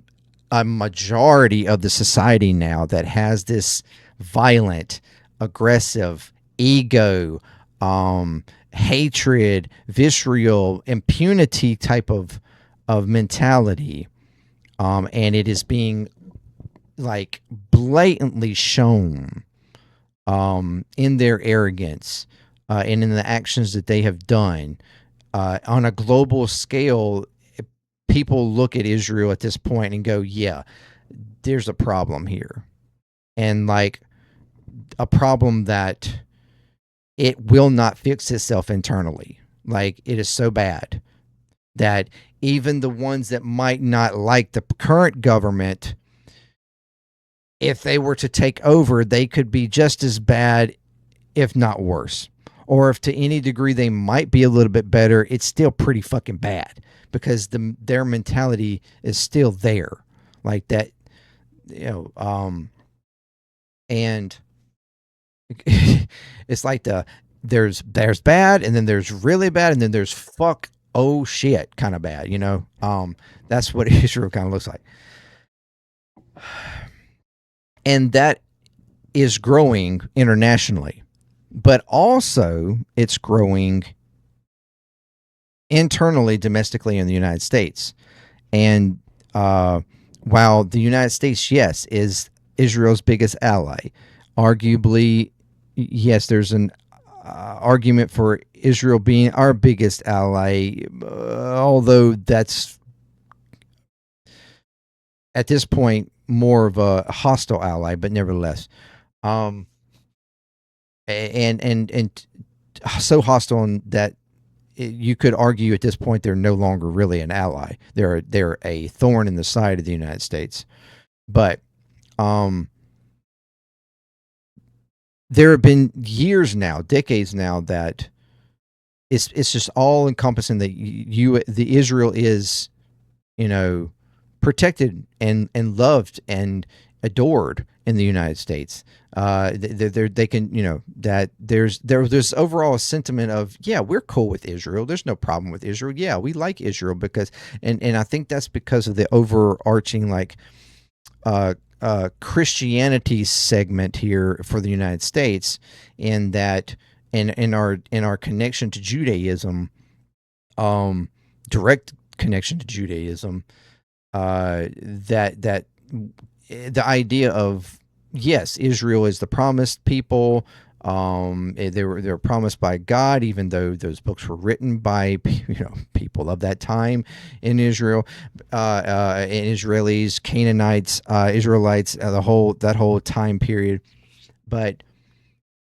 a majority of the society now that has this violent, aggressive, ego, hatred, visceral, impunity type of mentality, and it is being like blatantly shown in their arrogance and in the actions that they have done on a global scale. People look at Israel at this point and go, yeah, there's a problem here. And like a problem that it will not fix itself internally. Like it is so bad that even the ones that might not like the current government, if they were to take over, they could be just as bad, if not worse. Or if to any degree they might be a little bit better, it's still pretty fucking bad because their mentality is still there. Like that, and it's like there's bad, and then there's really bad, and then there's fuck oh shit kind of bad, that's what Israel kind of looks like. And that is growing internationally, but also it's growing internally, domestically in the United States. And while the United States, yes, is Israel's biggest ally, arguably, yes, there's an argument for Israel being our biggest ally, although that's at this point more of a hostile ally, but nevertheless, and so hostile that you could argue at this point they're no longer really an ally. They're a thorn in the side of the United States. But there have been years now, decades now, that it's just all encompassing that the Israel is, protected and loved and adored in the United States. They can, that there's overall a sentiment of, yeah, we're cool with Israel. There's no problem with Israel. Yeah, we like Israel because, and I think that's because of the overarching Christianity segment here for the United States, in that in our connection to Judaism, direct connection to Judaism, that the idea of, yes, Israel is the promised people. They were promised by God, even though those books were written by people of that time in Israel, and Israelis, Canaanites, Israelites, that whole time period. But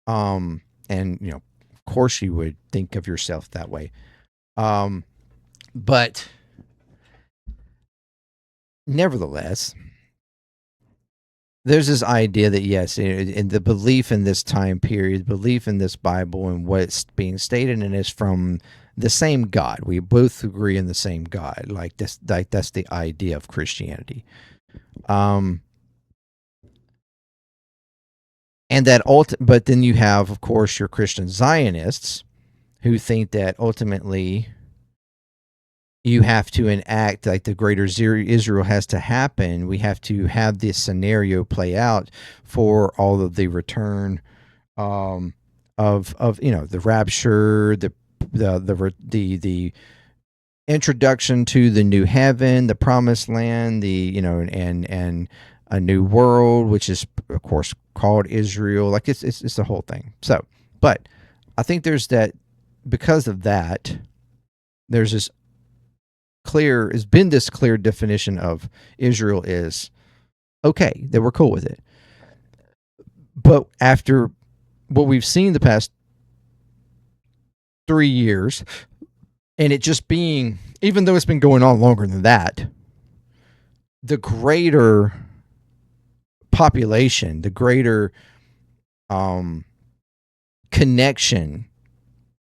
and of course you would think of yourself that way, but nevertheless, there's this idea that, yes, in the belief in this time period, belief in this Bible and what's being stated in it is from the same God. We both agree in the same God. Like that's the idea of Christianity. And that but then you have, of course, your Christian Zionists who think that ultimately you have to enact, like, the greater Israel has to happen. We have to have this scenario play out for all of the return of the rapture, the introduction to the new heaven, the promised land, and a new world, which is of course called Israel. Like it's the whole thing. So, but I think there's that, because of that, there's this clear definition of Israel is okay, that we're cool with it. But after what we've seen the past 3 years, and it just being, even though it's been going on longer than that, the greater population, the greater connection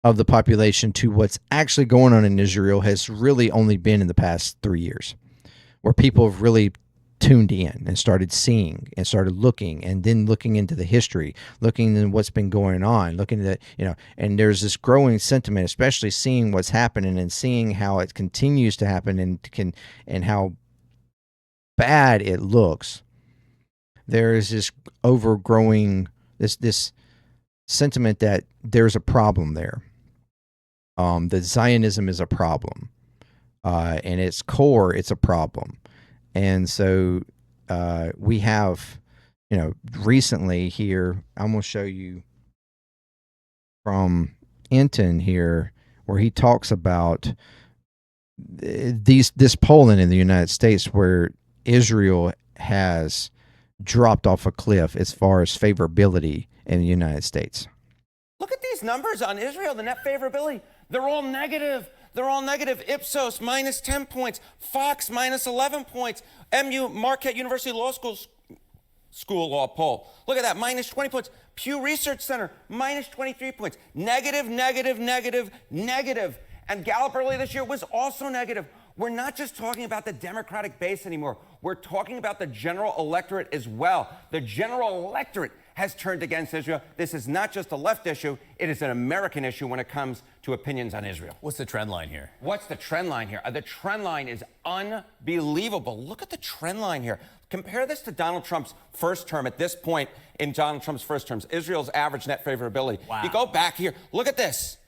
of the population to what's actually going on in Israel has really only been in the past 3 years, where people have really tuned in and started seeing and started looking, and then looking into the history, looking into what's been going on, looking at, and there's this growing sentiment, especially seeing what's happening and seeing how it continues to happen and how bad it looks. There is this overgrowing, this sentiment that there's a problem there. That Zionism is a problem. And its core, it's a problem. And so we have recently here, I'm going to show you from Enton here, where he talks about this polling in the United States where Israel has dropped off a cliff as far as favorability in the United States. Look at these numbers on Israel, the net favorability. They're all negative. They're all negative. Ipsos, minus 10 points. Fox, minus 11 points. MU, Marquette University Law School Law poll. Look at that, minus 20 points. Pew Research Center, minus 23 points. Negative, negative, negative, negative. And Gallup earlier this year was also negative. We're not just talking about the Democratic base anymore. We're talking about the general electorate as well. The general electorate has turned against Israel. This is not just a left issue. It is an American issue when it comes to opinions on Israel. What's the trend line here? What's the trend line here? The trend line is unbelievable. Look at the trend line here. Compare this to Donald Trump's first term. At this point in Donald Trump's first terms, Israel's average net favorability. Wow. You go back here. Look at this.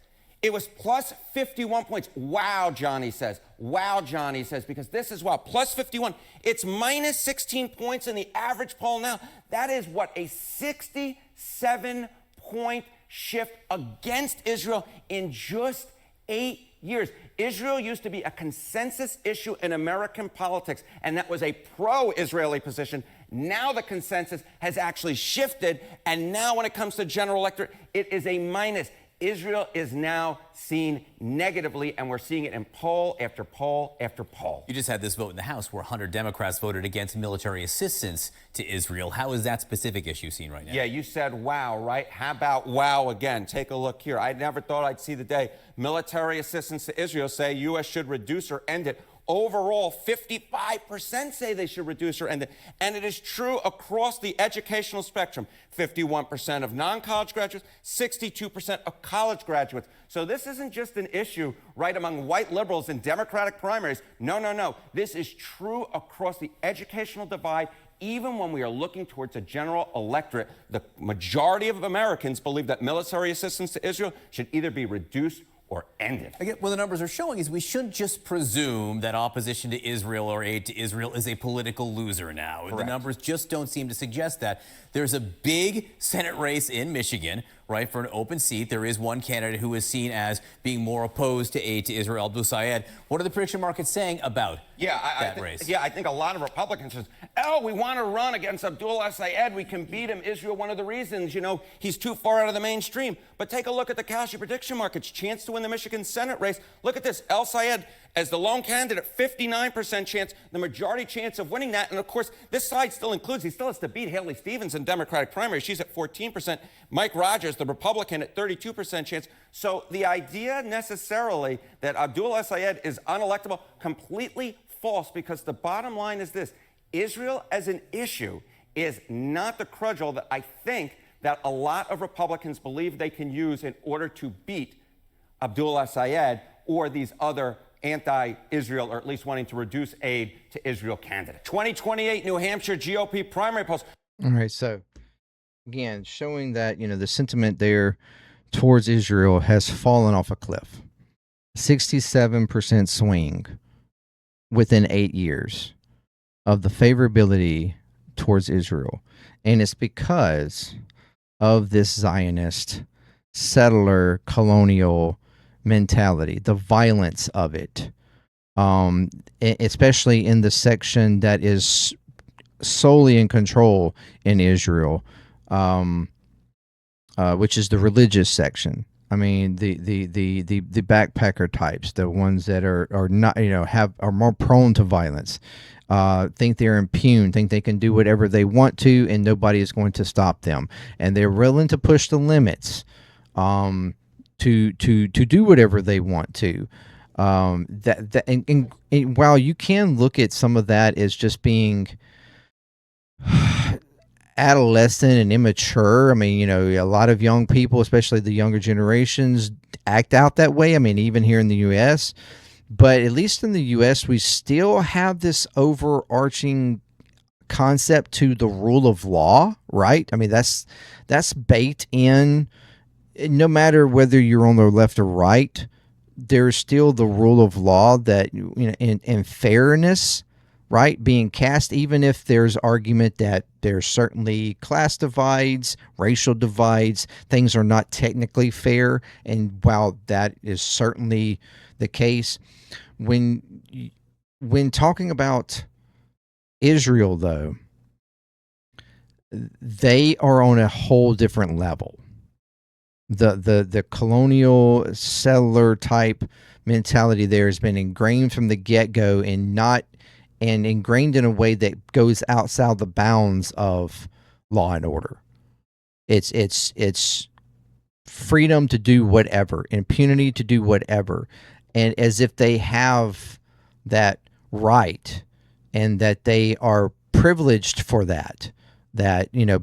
It was plus 51 points. Wow, Johnny says. Wow, Johnny says, because this is wow. Plus 51. It's minus 16 points in the average poll now. That is what, a 67-point shift against Israel in just 8 years. Israel used to be a consensus issue in American politics, and that was a pro-Israeli position. Now the consensus has actually shifted, and now when it comes to general electorate, it is a minus. Israel is now seen negatively, and we're seeing it in poll after poll after poll. You just had this vote in the House where 100 Democrats voted against military assistance to Israel. How is that specific issue seen right now? Yeah, you said wow, right? How about wow again? Take a look here. I never thought I'd see the day military assistance to Israel say U.S. should reduce or end it. Overall, 55% say they should reduce or end it. And it is true across the educational spectrum. 51% of non-college graduates, 62% of college graduates. So this isn't just an issue right among white liberals in Democratic primaries. No, no, no. This is true across the educational divide. Even when we are looking towards a general electorate, the majority of Americans believe that military assistance to Israel should either be reduced or ended. Again, what the numbers are showing is we shouldn't just presume that opposition to Israel or aid to Israel is a political loser now. Correct. The numbers just don't seem to suggest that. There's a big Senate race in Michigan, right, for an open seat. There is one candidate who is seen as being more opposed to aid to Israel, Abdul Sayed. What are the prediction markets saying about that race? Yeah, I think a lot of Republicans says, oh, we want to run against Abdul Sayed. We can beat him. Israel, one of the reasons, he's too far out of the mainstream. But take a look at the Kalshi prediction markets. Chance to win the Michigan Senate race. Look at this. El Sayed, as the lone candidate, 59% chance, the majority chance of winning that. And of course, this side still includes, he still has to beat Haley Stevens in Democratic primary. She's at 14%. Mike Rogers, the Republican, at 32% chance. So the idea necessarily that Abdul Sayed is unelectable, completely false, because the bottom line is this. Israel as an issue is not the cudgel that I think that a lot of Republicans believe they can use in order to beat Abdul Sayed or these other anti-Israel, or at least wanting to reduce aid to Israel candidates. 2028 New Hampshire GOP primary polls. All right, so again, showing that, the sentiment there towards Israel has fallen off a cliff. 67% swing within 8 years of the favorability towards Israel. And it's because of this Zionist, settler, colonial mentality, the violence of it, especially in the section that is solely in control in Israel, which is the religious section. I mean, the backpacker types, the ones that are not, are more prone to violence, think they're impugned, think they can do whatever they want to, and nobody is going to stop them, and they're willing to push the limits, to do whatever they want to. And while you can look at some of that as just being adolescent and immature, I mean, a lot of young people, especially the younger generations, act out that way. I mean, even here in the U.S., but at least in the U.S., we still have this overarching concept to the rule of law, right? I mean, that's baked in. No matter whether you're on the left or right, there's still the rule of law that, and fairness right, being cast, even if there's argument that there's certainly class divides, racial divides, things are not technically fair. And while that is certainly the case, when talking about Israel, though, they are on a whole different level. The colonial settler type mentality there has been ingrained from the get-go, and ingrained in a way that goes outside the bounds of law and order. It's freedom to do whatever, impunity to do whatever, and as if they have that right and that they are privileged for that,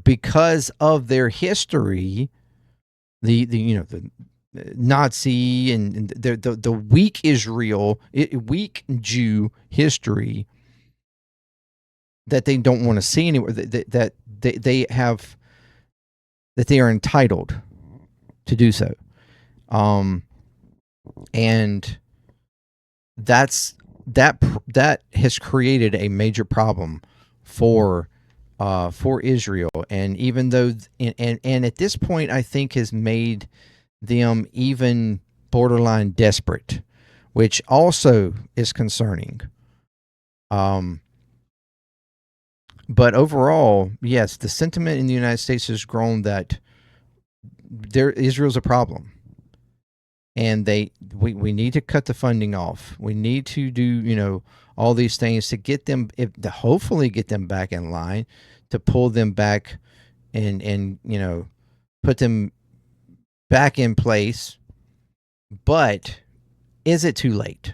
because of their history, the Nazi and the weak weak Jew history that they don't want to see anywhere, that they have, that they are entitled to do so, and that has created a major problem for Israel, and even though and at this point I think has made them even borderline desperate, which also is concerning. But overall, yes, the sentiment in the United States has grown that Israel's a problem, and we need to cut the funding off. We need to do all these things to get them, to hopefully get them back in line, to pull them back and put them back in place. But is it too late?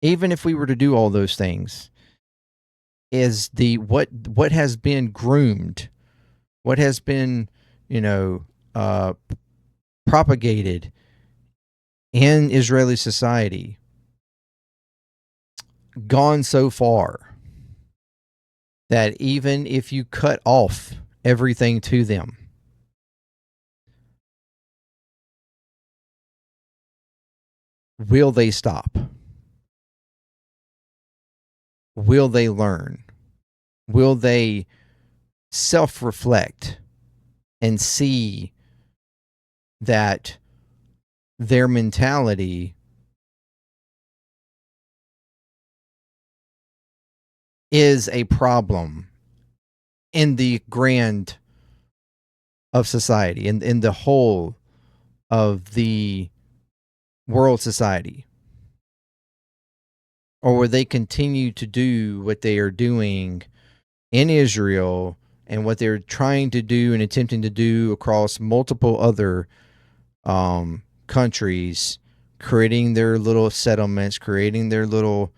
Even if we were to do all those things, is what has been groomed, what has been propagated in Israeli society gone so far that even if you cut off everything to them, will they stop? Will they learn? Will they self-reflect and see that their mentality is a problem in the grand of society, in the whole of the world society? Or will they continue to do what they are doing in Israel and what they're trying to do and attempting to do across multiple other countries, creating their little settlements, creating their little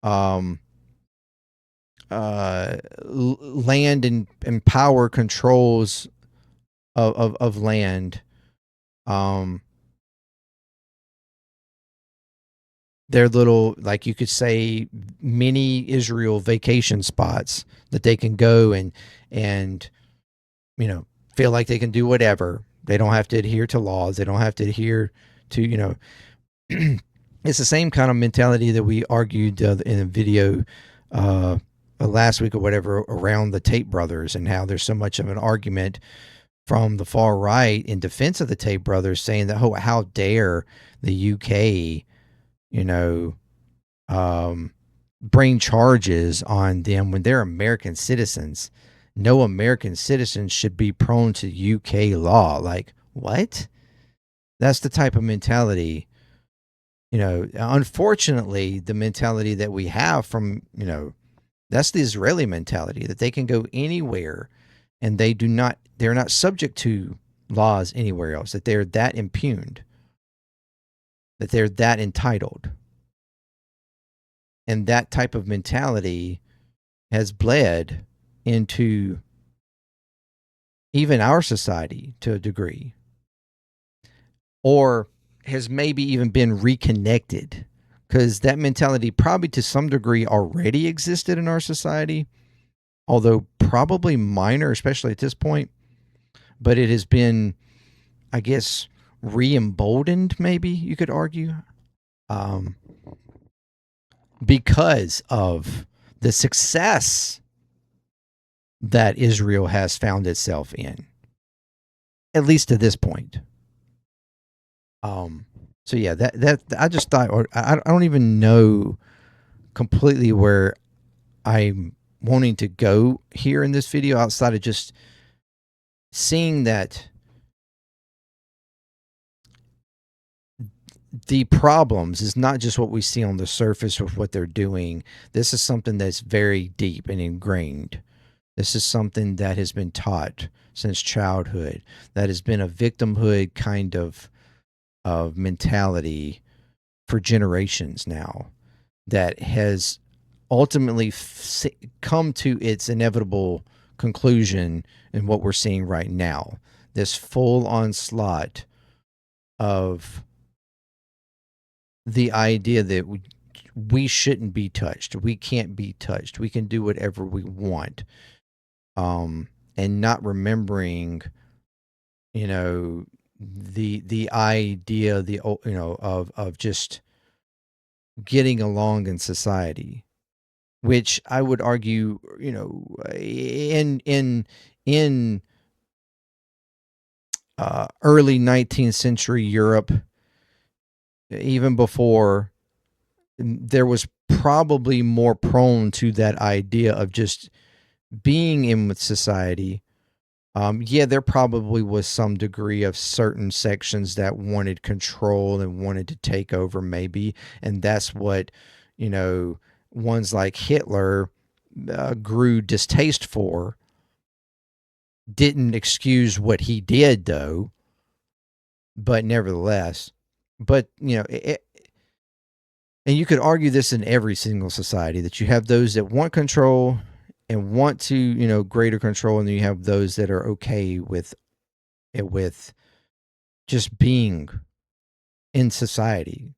land and power controls of land? Their little, like you could say, mini Israel vacation spots that they can go and feel like they can do whatever. They don't have to adhere to laws. They don't have to adhere to it's the same kind of mentality that we argued in a video last week or whatever around the Tate brothers, and how there's so much of an argument from the far right in defense of the Tate brothers, saying that, oh, how dare the UK bring charges on them when they're American citizens. No American citizens should be prone to UK law. Like, what? That's the type of mentality, unfortunately, the mentality that we have from, that's the Israeli mentality, that they can go anywhere and they're not subject to laws anywhere else, that they're that impugned, that they're that entitled. And that type of mentality has bled into even our society to a degree, or has maybe even been reconnected, because that mentality probably to some degree already existed in our society, although probably minor, especially at this point. But it has been, I guess, re-emboldened, maybe you could argue. because of the success that Israel has found itself in, at least to this point. So yeah, that I just thought, or I don't even know completely where I'm wanting to go here in this video outside of just seeing that the problems is not just what we see on the surface of what they're doing. This is something that's very deep and ingrained. This is something that has been taught since childhood, that has been a victimhood kind of mentality for generations now, that has ultimately come to its inevitable conclusion in what we're seeing right now. This full onslaught of the idea that we shouldn't be touched. We can't be touched. We can do whatever we want. And not remembering, the idea, of just getting along in society, which I would argue, in early 19th century Europe, even before, there was probably more prone to that idea of just being in with society. Yeah, there probably was some degree of certain sections that wanted control and wanted to take over, maybe. And that's what, ones like Hitler grew distaste for. Didn't excuse what he did, though. But nevertheless, and you could argue this in every single society, that you have those that want control and want to, greater control, and then you have those that are okay with just being in society,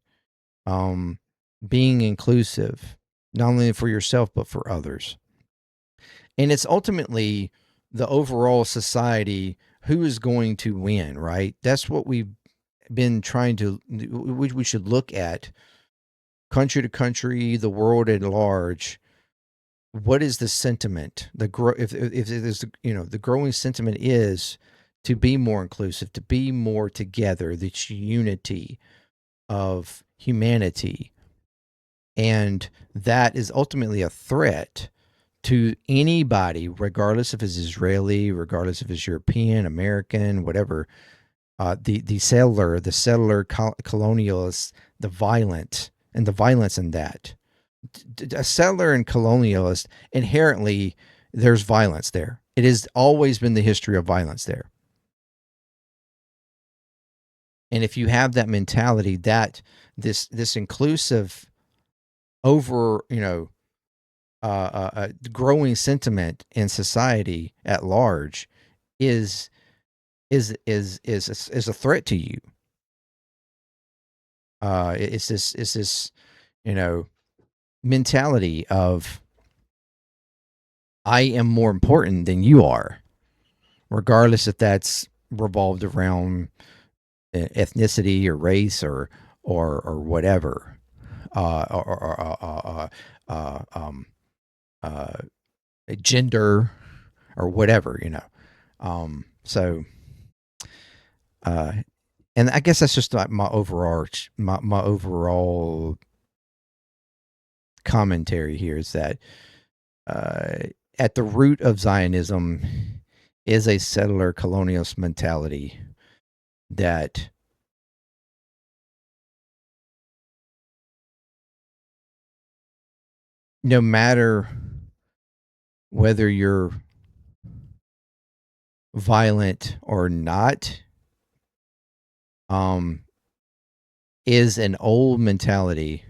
being inclusive, not only for yourself but for others. And it's ultimately the overall society who is going to win, right? That's what we've been trying to, we should look at country to country, the world at large. What is the sentiment? If there's, the growing sentiment is to be more inclusive, to be more together, this unity of humanity. And that is ultimately a threat to anybody, regardless if it's Israeli, regardless if it's European, American, whatever. The settler colonialists, the violence in that. A settler and colonialist, inherently, there's violence there. It has always been the history of violence there. And if you have that mentality, that this inclusive growing sentiment in society at large is a threat to you. It's this mentality of, I am more important than you are, regardless if that's revolved around ethnicity or race or whatever, gender or whatever, So, and I guess that's just like my overall commentary here is that at the root of Zionism is a settler colonialist mentality that no matter whether you're violent or not, is an old mentality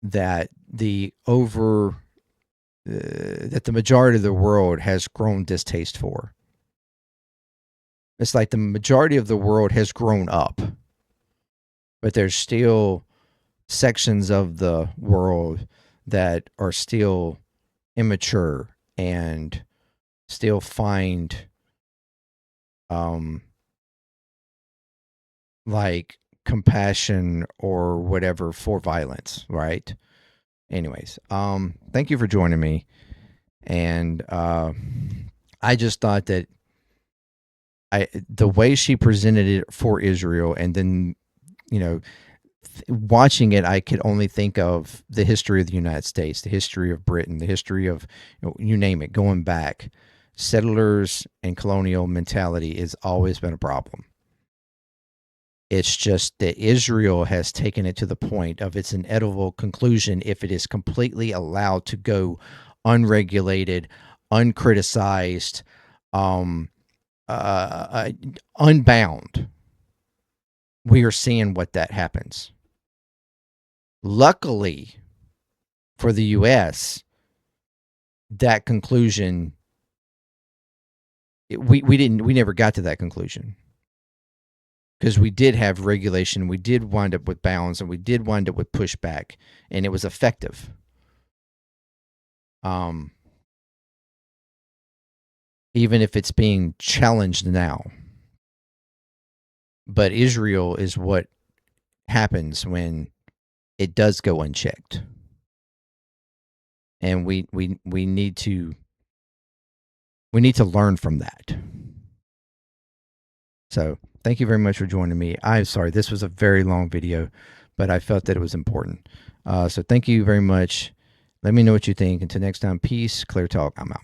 that the majority of the world has grown distaste for. It's like the majority of the world has grown up, but there's still sections of the world that are still immature and still find like compassion or whatever for violence, right? anyways, thank you for joining me. And I just thought that the way she presented it for Israel, and then, you know, watching it, I could only think of the history of the United States, the history of Britain, the history of, you name it, going back. Settlers and colonial mentality has always been a problem. It's just that Israel has taken it to the point of its inevitable conclusion if it is completely allowed to go unregulated, uncriticized, unbound. We are seeing what that happens. Luckily for the U.S., that conclusion, we never got to that conclusion, because we did have regulation, we did wind up with bounds, and we did wind up with pushback, and it was effective. Even if it's being challenged now. But Israel is what happens when it does go unchecked. And we need to learn from that. So thank you very much for joining me. I'm sorry, this was a very long video, but I felt that it was important. So thank you very much. Let me know what you think. Until next time, peace. ClearTalk. I'm out.